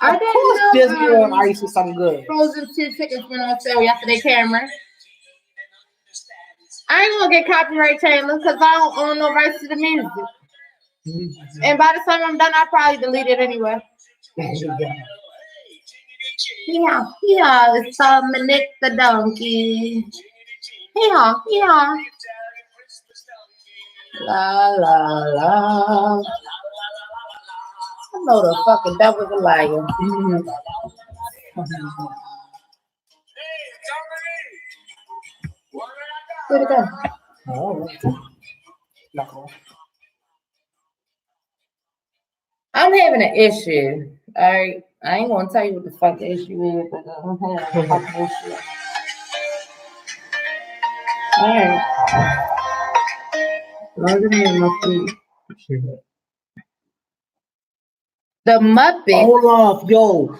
I Of didn't course, know Disney on Ice is something good. Frozen 2 tickets went on sale yesterday, Cameron. I ain't gonna get copyright Chandler because I don't own no rights to the music. And by the time I'm done, I'll probably delete it anyway. Yeah, it's Dominic the donkey. Yeah. La la. I know the fucking devil's a liar. Where'd it go? Oh, no. I'm having an issue. Alright. I ain't gonna tell you what the fuck the issue is, but I'm having a fucking issue. Alright. Look at me in my feet. The Muppet. Olaf, yo.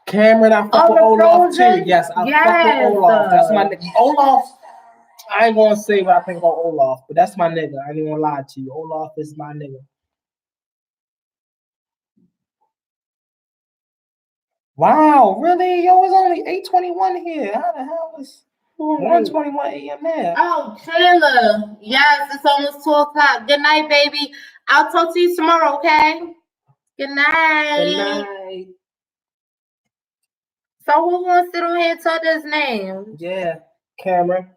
Cameron, I fuck Oh, with the Olaf Frozen? too. Yes, I fuck Yes. with Olaf. That's my nigga. Olaf, I ain't gonna say what I think about Olaf, but that's my nigga. I ain't gonna lie to you. Olaf is my nigga. Wow, really? Yo, it's only 8:21 here. How the hell is 1:21 a.m. there? Oh, Taylor. Yes, it's almost 2 o'clock. Good night, baby. I'll talk to you tomorrow, okay? Good night. Good night. So who wants to sit on here and talk his name? Yeah, Cameron.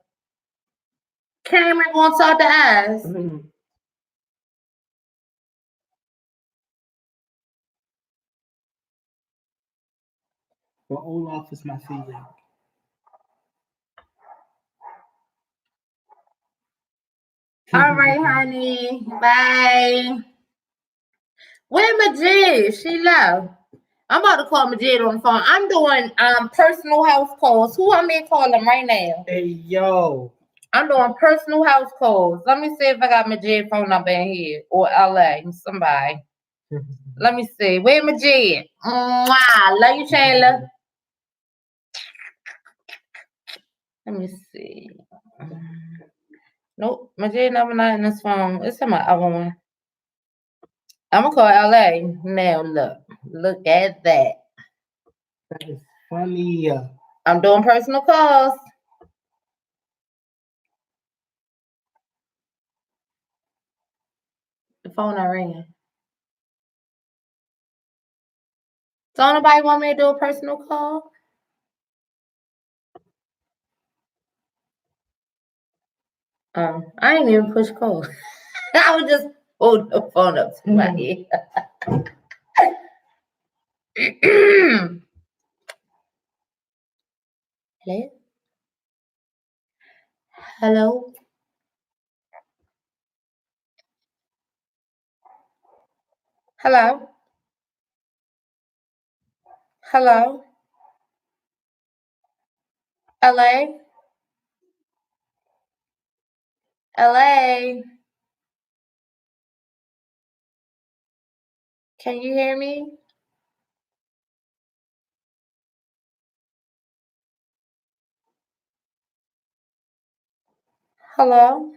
Cameron gonna talk to us. Well, Olaf is my favorite. All right, honey. Bye. Where Majid? She left. I'm about to call Majid on the phone. I'm doing personal house calls. Who I'm gonna call them right now? Hey, yo. I'm doing personal house calls. Let me see if I got Majid phone number in here or LA. Somebody. Let me see. Where Majid? Mwah. Love you, Chandler. Let me see. Nope, Majid number not in this phone. It's in my other one. I'm gonna call LA. Now look at that. That is funny. I'm doing personal calls. The phone not ringing. Don't nobody want me to do a personal call? I ain't even push call. I was just hold the phone up to my ear. Hello? Hello? Hello? LA? LA? Can you hear me? Hello?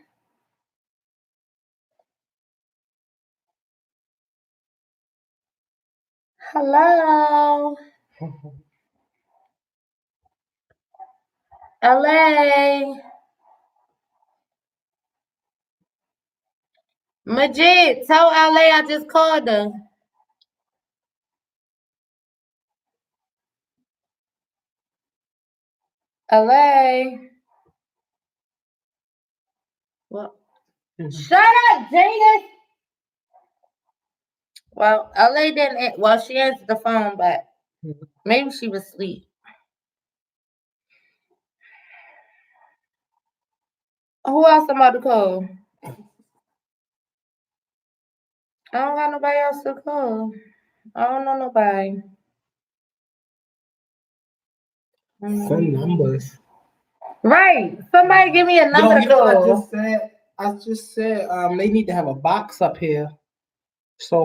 Hello? LA? Majid, tell LA I just called her. LA. What? Shut up, Jada. Well, LA didn't. Well, she answered the phone, but maybe she was asleep. Who else I'm about to call? I don't got nobody else to call. I don't know nobody. Send numbers. Right. Somebody give me a number Yo, to you know what I call. just said? I just said they need to have a box up here. So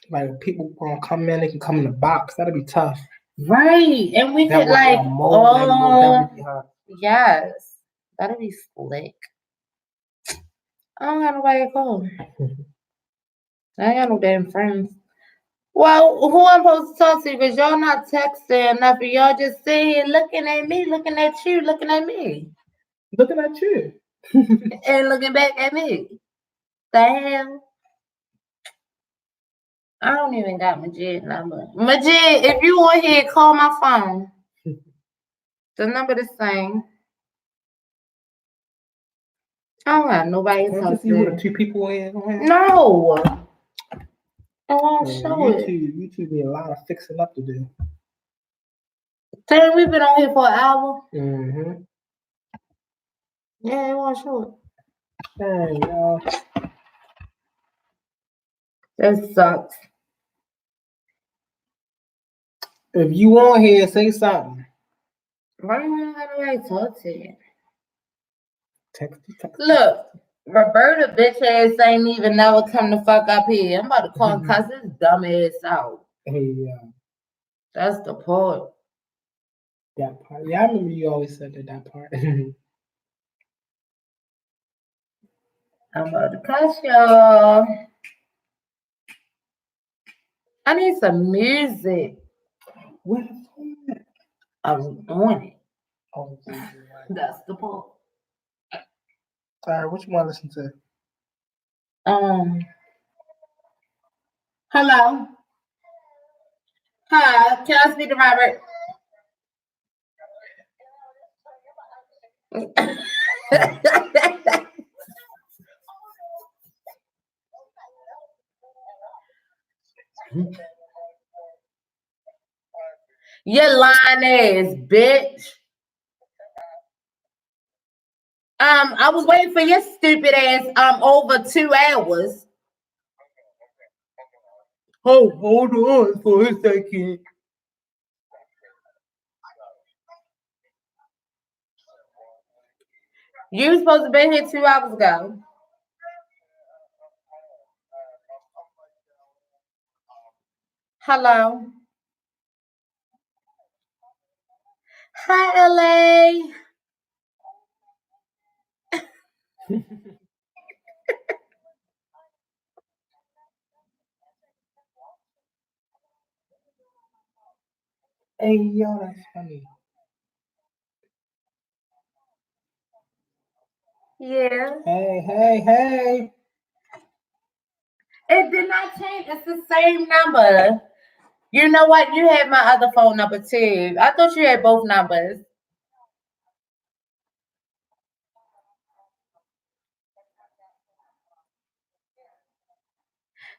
like people gonna come in, they can come in the box. That'd be tough. Right. And we That could would like, mold that would be hot. yes. That'd be slick. I don't got nobody to call. I ain't got no damn friends. Well, who I'm supposed to talk to? Because y'all not texting enough. Y'all just sitting here looking at me, looking at you, looking at me. Looking at you. And looking back at me. The hell? I don't even got Majid number. Majid, if you want here, call my phone. The number the same. I don't got nobody to Can't talk you see who the to. two people in? No. I won't show it. YouTube need a lot of fixing up to do. Damn, we've been on here for an hour. Mm-hmm. Yeah, it won't show it. Dang, y'all. That sucks. If you on here, say something. Why do you have nobody to talk to? Text. Look, Roberta bitch ass ain't even never come the fuck up here. I'm about to call and cuss his dumb ass out. Hey, That's the part. that part. Yeah, I remember you always said that part. I'm about to cuss y'all. I need some music. What? I'm on it. Oh, That's the part. Alright, what you want to listen to? Hello. Hi, can I speak to Robert? You lying ass bitch. I was waiting for your stupid ass over 2 hours. Oh, hold on for a second. You were supposed to be here 2 hours ago. Hello. Hi, LA. Hey, yo, that's funny. Yeah. Hey. It did not change. It's the same number. You know what? You had my other phone number too. I thought you had both numbers.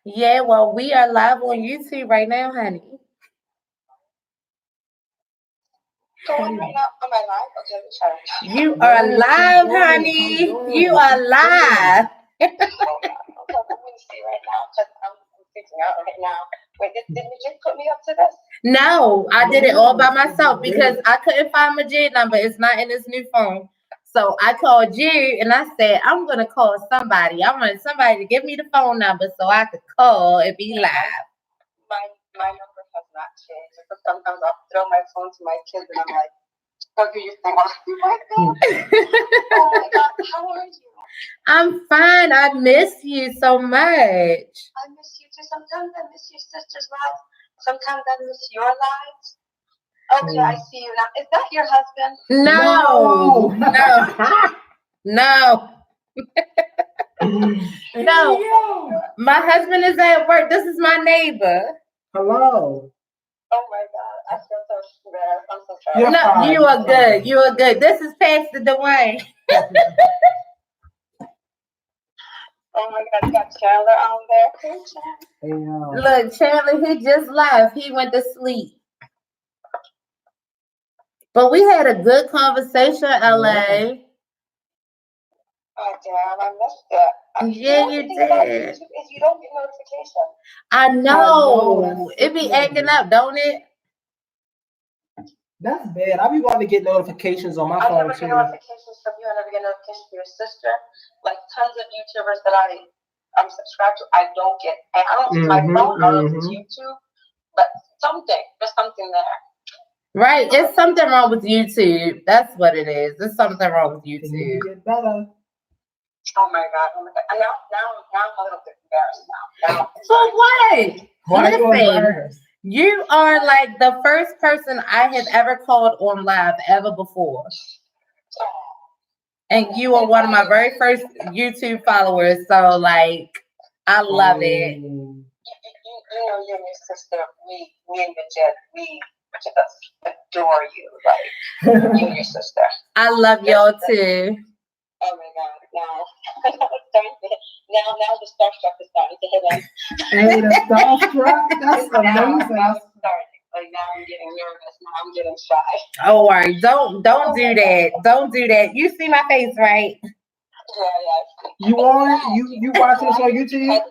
Yeah, well, we are live on YouTube right now, honey. Going right now. Am I live? Okay, sorry. You are live, honey. You are live. I'm going to see right now because I'm freaking out right now. Wait, did Majid put me up to this? No, I did it all by myself because I couldn't find Majid number. It's not in this new phone. So I called you and I said, I'm going to call somebody. I wanted somebody to give me the phone number so I could call and be live. My number has not changed. Because sometimes I'll throw my phone to my kids and I'm like, go do your thing. Oh my God, how are you? I'm fine. I miss you so much. I miss you too. Sometimes I miss your sister's lives. Sometimes I miss your lives. Okay, I see you now. Is that your husband? No. No, my husband is at work. This is my neighbor. Hello. Oh my God, I feel so bad. I'm so sorry. You're No, fine, you you're are good. fine. You are good. This is Pastor Dwayne. Oh my God, you got Chandler on there. Hey, Chandler. Hey, Look, Chandler, he just left. He went to sleep. But we had a good conversation, LA. Oh damn, I missed it. Yeah, The you thing about did. YouTube is you don't get notification. I know. know, It be that's acting up, don't it? That's bad. I be wanting to get notifications on my I phone never get too. notifications from you. I never get notifications from your sister. Like tons of YouTubers that I'm subscribed to, I don't get. And I don't know if it's my phone, I don't know if it's YouTube, but there's something there. Right. It's something wrong with YouTube. That's what it is. There's something wrong with Can you YouTube. get better? Oh my God. And now I'm a little bit embarrassed now. For what? Why you Listen, embarrassed? you are like the first person I have ever called on live ever before. And you are one of my very first YouTube followers. So like, I love it. You know, you and your sister, we and the Jet, we just adore you. Like, you and your sister. I love y'all too. Oh my God. Now the starstruck is starting to hit us. Hey, the starstruck? That's Now amazing. it's starting. Like now I'm getting nervous. Now I'm getting shy. Oh, worry. Don't do that. Don't do that. You see my face, right? Yeah. You watching this on YouTube?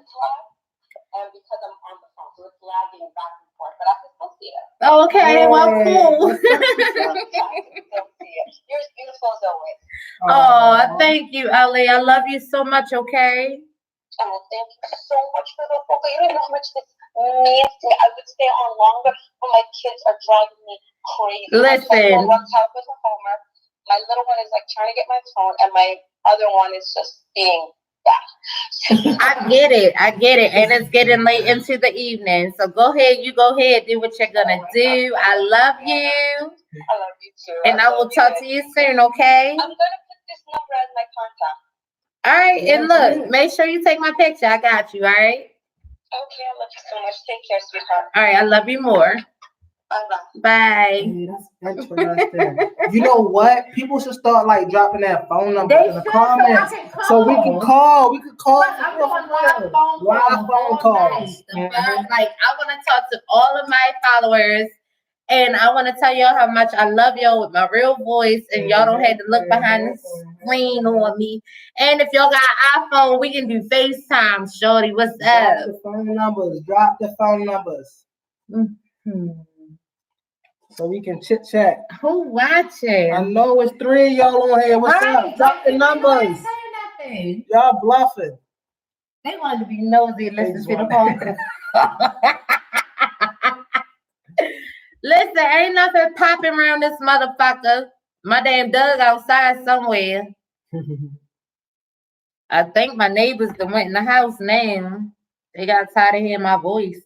And because I'm on the phone, so it's lagging back and forth, but I can still see it. Okay, well, cool. I can still see it. You're as beautiful as always. Oh, thank you, Ellie. I love you so much, okay? Oh, thank you so much for the book. You don't know how much this means to me. I would stay on longer, but my kids are driving me crazy. Listen. My one's help with her homework. My little one is like trying to get my phone, and my other one is just being I get it. And it's getting late into the evening. So go ahead, do what you're gonna do. I love you. I love you too. And I will talk to you soon, okay? I'm gonna put this number as my contact. All right, and look, make sure you take my picture. I got you, all right? Okay, I love you so much. Take care, sweetheart. All right, I love you more. Bye-bye. Bye. Hey, that's interesting. You know what? People should start like dropping their phone number in the comments so we can call. We could call. Live phone calls. Like I want to talk to all of my followers, and I want to tell y'all how much I love y'all with my real voice, and y'all don't have to look behind the screen on me. And if y'all got an iPhone, we can do FaceTime. Shorty, what's Drop up? the phone numbers. Drop the phone numbers. So we can chit chat. Who watching? I know it's 3 of y'all on here. What's up? Drop the numbers. Y'all bluffing. They wanted to be nosy and listen to the phone call. Listen, ain't nothing popping around this motherfucker. My damn Doug outside somewhere. I think my neighbors that went in the house now. They got tired of hearing my voice.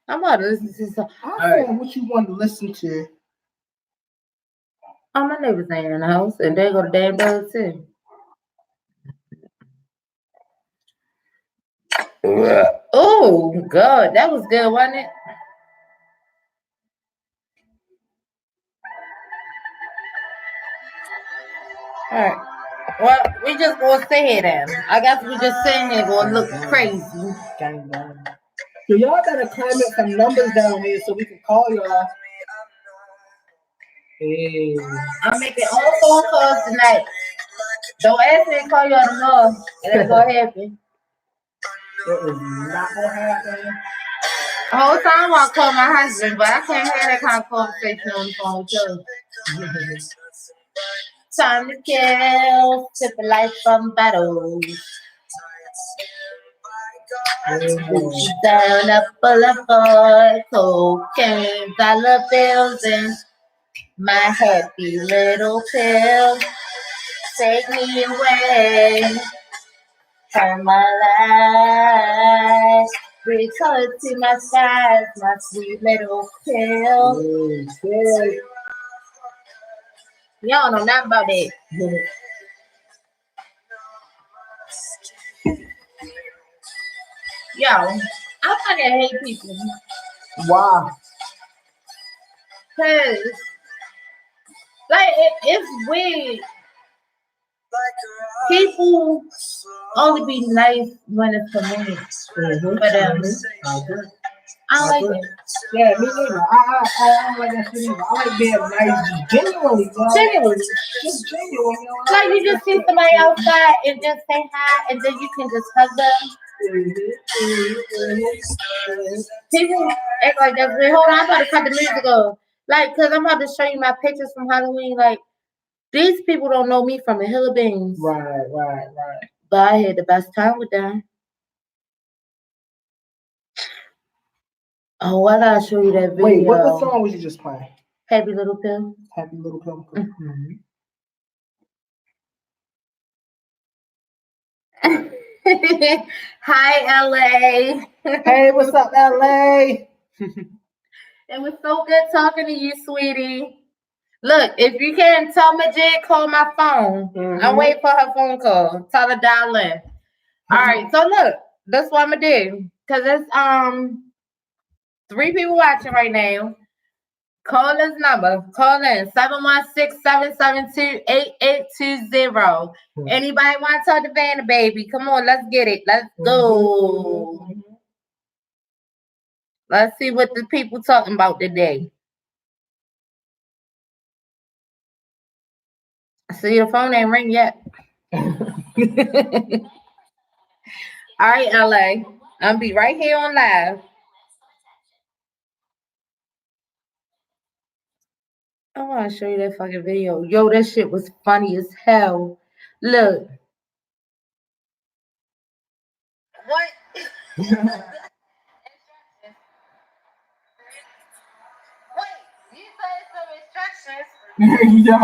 I'm about to listen to some. I said what you want to listen to. Oh, my neighbors ain't in the house, and they go to damn Doug too. Oh, God, that was good, wasn't it? All right. Well, we just gonna sit here then. I guess we just sitting here gonna look crazy. So y'all gotta comment some numbers down here so we can call y'all. Hey. I'm making all phone calls tonight. Don't ask me to call y'all tomorrow. It ain't gonna happen. It is not gonna happen. The whole time I want to call my husband, but I can't have that kind of conversation on the phone too. Time to kill, sipping life from bottles. Down up full of cocaine, dollar bills, and my happy little pill. Take me away from my life. Bring color to my skies, my sweet little pill. Y'all know nothing about that. Yo, I fucking hate people. Wow. Cause like it's weird. People only be nice when it's convenient for them. I don't like it. Yeah, me neither. I don't like that shit either. I like being nice, genuinely, yo. Genuinely. Just genuine, yo. Like you just see somebody outside and just say hi, and then you can just hug them. People act like that's weird. Hold on, I'm about to cut the music off. Like, cause I'm about to show you my pictures from Halloween. Like, these people don't know me from a hill of beans. Right. But I had the best time with them. Oh, I gotta show you that video. Wait, what song was you just playing? Happy Little Pill. Happy Little Pill. Hi, LA. Hey, what's up, LA? It was so good talking to you, sweetie. Look, if you can't tell Majid, call my phone. I'm waiting for her phone call. Tell her dial in. All right, so look, that's what I'm gonna do. Cause it's 3 people watching right now. Call this number. Call in 716-772-8820. Anybody want to talk to Vanna, baby? Come on, let's get it. Let's go. Let's see what the people talking about today. See, your phone ain't ring yet. All right, LA. I'll be right here on live. I want to show you that fucking video. Yo, that shit was funny as hell. Look. What? Wait, you said some instructions. Yo.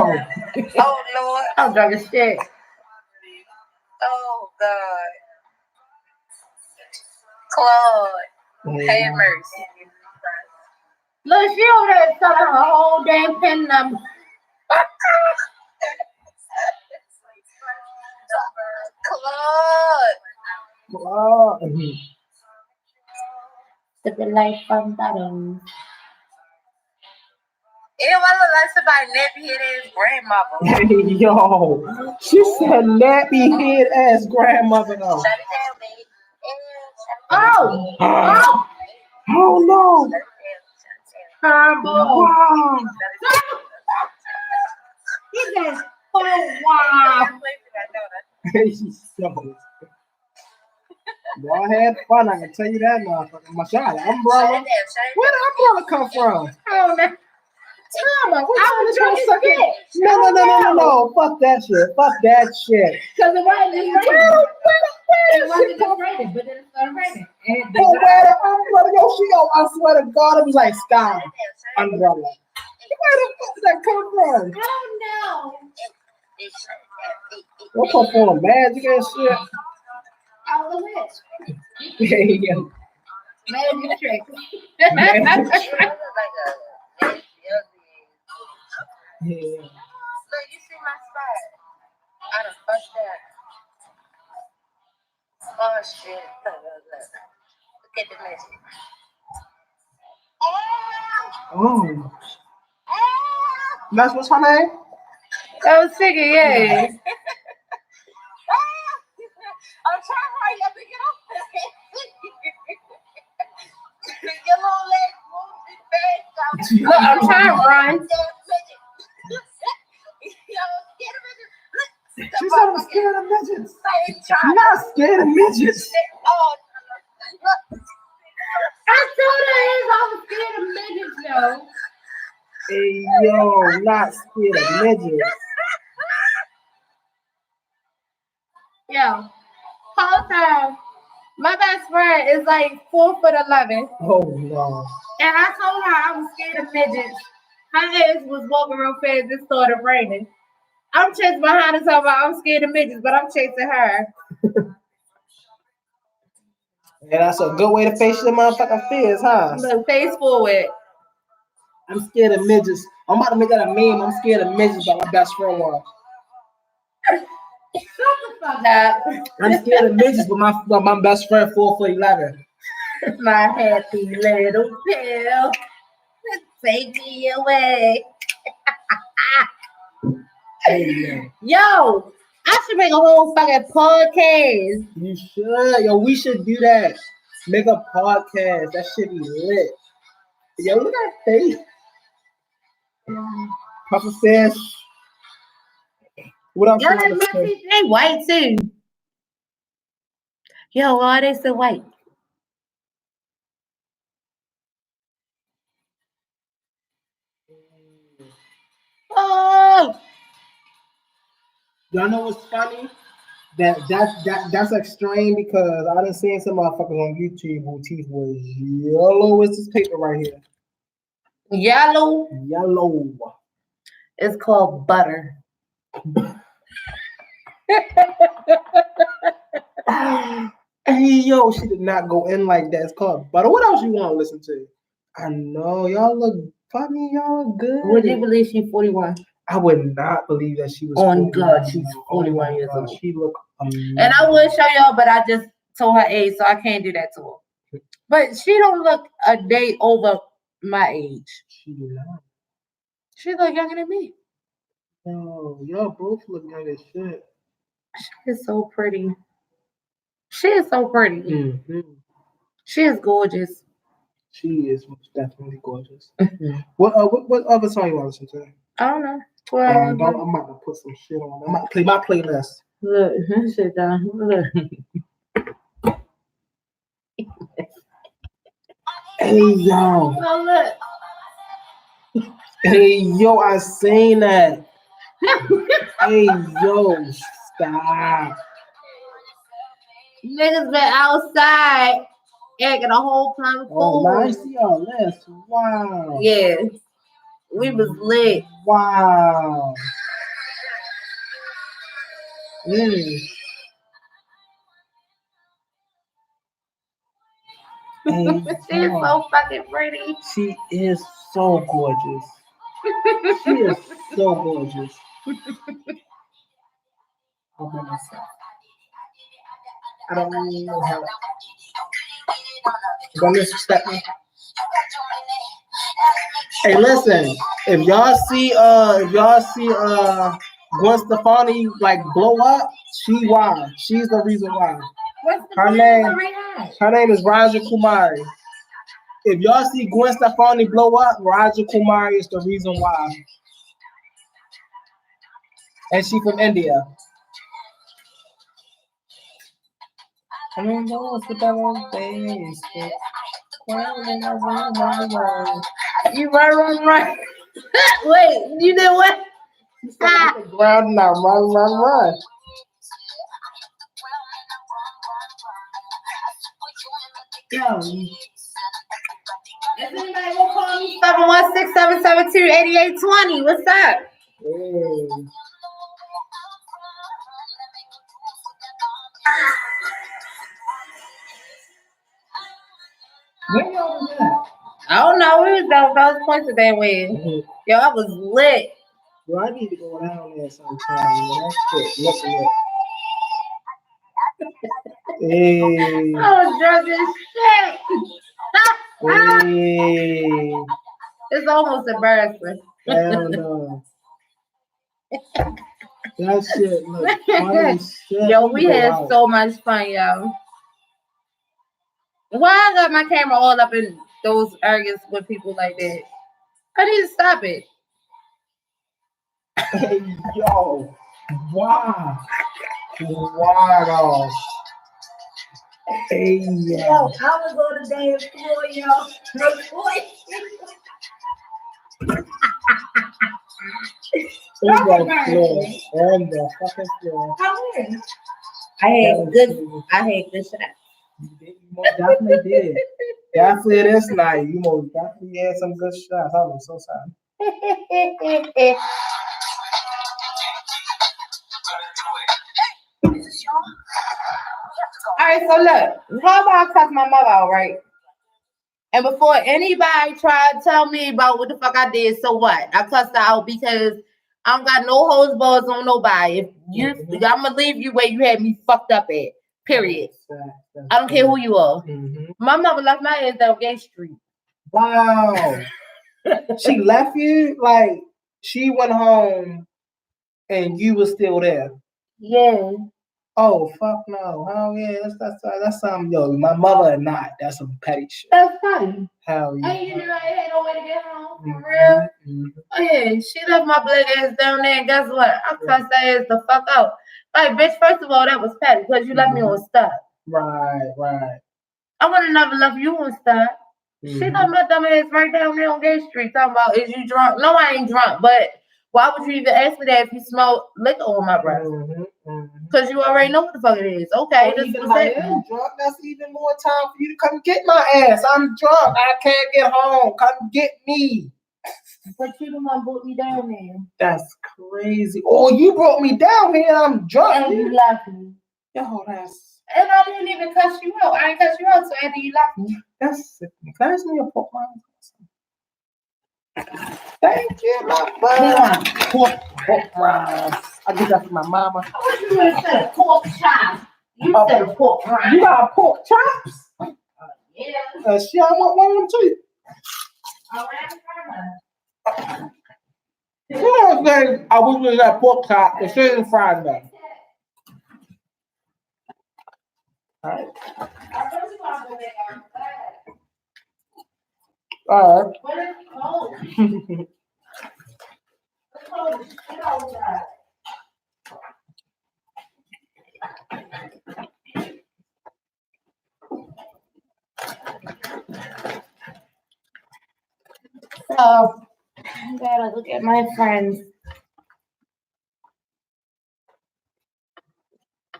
Oh, Lord. I'm drunk as shit. Oh God. Claude. Have mercy. Look, she over there telling her whole damn pin number. Claude. Sipping life from bottom. Anyone look like somebody nappy head ass grandmother. Hey, yo. She said nappy head ass grandmother though. Shut it down, baby. Oh! Oh no. Turbo! Wow. He said, oh, wow. Hey, yo. Boy, I had fun, I can tell you that motherfucker. My shot, umbrella. Where the umbrella come from? Oh, man. Tama, what I was time drunk as shit. No. Fuck that shit. Because it wasn't just raining. It wasn't just raining, but then it started raining. But where the umbrella? Yo, I swear to God, it was like sky umbrella. Where the fuck did that come from? I don't know. Don't put full of magic and shit. I was a witch. Yeah. Magic trick. Yeah. Look, you see my spot? I done fucked that. Oh shit. Look at the message. Oh. That's what's her name? That was Figure, yeah. I'm trying to hurry up and get off your little leg moving fast. Look, I'm trying to run. She said I'm scared of midgets. I'm not scared of midgets. I told her I was scared of midgets, though. Hey, yo, not scared of midgets. Yo, whole time, my best friend is like 4'11". Oh, no. And I told her I was scared of midgets. Her ass was walking real fast. It started raining. I'm chasing behind her talking about I'm scared of midgets, but I'm chasing her. Yeah, that's a good way to face your motherfucking fears, huh? Look, face forward. I'm scared of midgets. I'm about to make that a meme. I'm scared of midgets, but my best friend was. Shut the Fuck up. I'm scared of midgets, but my best friend 4'11". My happy little pill. Take me away. Hey, Yo, I should make a whole fucking podcast. you should. Yo, we should do that. Make a podcast. That should be lit. Yo, look at that face. Puffer fish. What else? Yo, you that wanna my say? teeth, they white too. Yo, why are they so white? Oh, Y'all know what's funny? That's extreme because I done seen some motherfuckers on YouTube whose teeth was yellow as this paper right here. yellow. Yellow. It's called butter. Hey yo, she did not go in like that. It's called butter. What else you want to listen to? I know y'all look funny. Y'all look good. Would you believe she's 41? I would not believe that she was. On 41. God, she's Oh 41 my years God, old. She look amazing. And I would show y'all, but I just told her age, so I can't do that to her. But she don't look a day over my age. She not. She look younger than me. No, y'all both look young as shit. She is so pretty. She is so pretty. Mm-hmm. She is gorgeous. She is most definitely gorgeous. What other song you want to listen to? I don't know. I'm about to put some shit on. I'm about to play my playlist. Look, that shit down. Look. Hey yo, Oh, look. hey yo, I seen that. Hey yo, stop. Niggas been outside acting a whole plan of Oh, food. nice, y'all. List. Wow. Yeah. We was lit. Wow. Hey, She is so fucking pretty. she is so gorgeous. She is so gorgeous. How about myself? I don't know how. Don't disrespect me. Hey, listen. If y'all see Gwen Stefani like blow up, she's the reason why. What's the Her name? name- Her name is Raja Kumari. If y'all see Gwen Stefani blow up, Raja Kumari is the reason why. And she from India. I mean, what's the devil face? You right. Wait, you did what? Hit the ground now, run. Yo. Is anybody gonna call me? 716-772-8820. What's up? Hey. When y'all was that? I don't know. We was down those points today with. Yo, I was lit. Well, I need to go down there sometime. That shit looking at. Hey. I was drunk as shit. Hey. It's almost embarrassing. Hell no. That shit look funny as shit. Yo, we had Wow. so much fun, yo. Why I got my camera all up in those areas with people like that? I need to stop it. Hey, yo. Wow. Wow. Hey, Yo, yeah. I was on the dance floor, yo. On the fucking floor. I had good shots. You most definitely did. Definitely this night. You most definitely had some good shots. I was so sorry. All right, so look, how about I cuss my mother out, right? And before anybody tried to tell me about what the fuck I did, so what? I cussed her out because I don't got no hose balls on nobody. If you, I'm gonna leave you where you had me fucked up at. Period. I don't care who you are. My mother left my ass down Gay Street. Wow. She left you? Like, she went home and you were still there? Yeah. Oh, fuck no. Hell yeah. That's something, yo. My mother and not. That's some petty shit. That's funny. Hell yeah. And you knew I had no way to get home. For real? Oh, yeah. She left my black ass down there, and guess what? I cussed that ass the fuck out. Like, bitch, first of all, that was petty because you left me on stop. Right. I would have never left you on stop. She left my dumb ass right down there on Gay Street talking about, is you drunk? No, I ain't drunk, but why would you even ask me that if you smell liquor on my breath? Because you already know what the fuck it is. Okay, this is I am drunk. That's even more time for you to come get my ass. I'm drunk. I can't get home. Come get me. But you the one brought me down there. That's crazy. Oh, you brought me down here and I'm drunk. And you left me. Yo, that's... And I didn't even cuss you out. I ain't cuss you out, so after you left me. That's sick. Can I ask me a pork rinds? Thank you, my brother. Pork rinds. I get that from my mama. What you would have said? Pork chops. You said pork rinds. You got pork chops? Yeah. Shit, I want one of them too. All right, You know what I'm saying? I wish we got pork chop and shit and fries back. Alright. Alright. What is it called? It's called shit outside. So, I gotta look at my friends.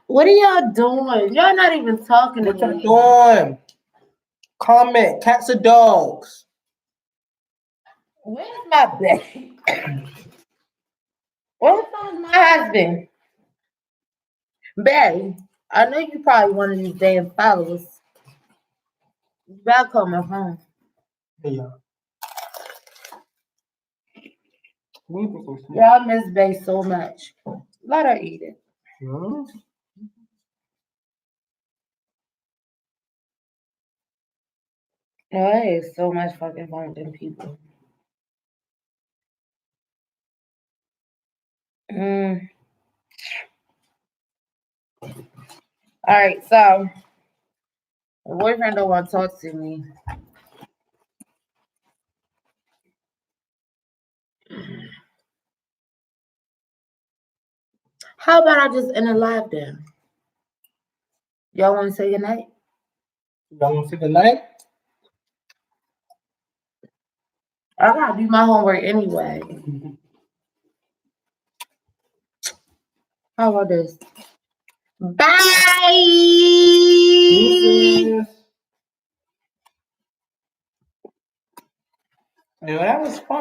What are y'all doing? Y'all not even talking to What me. y'all doing? Comment. Cats or dogs? Where's my baby? Where's my husband? Barry, I know you probably one of these damn followers. You better call my phone. Yeah. Y'all miss Bay so much. Let her eat it. No, I had so much fucking fun with them people. All right, so my boyfriend don't want to talk to me. How about I just end the live then? Y'all want to say goodnight? Y'all want to say goodnight? I gotta do my homework anyway. How about this? Bye. Yeah, that was fun.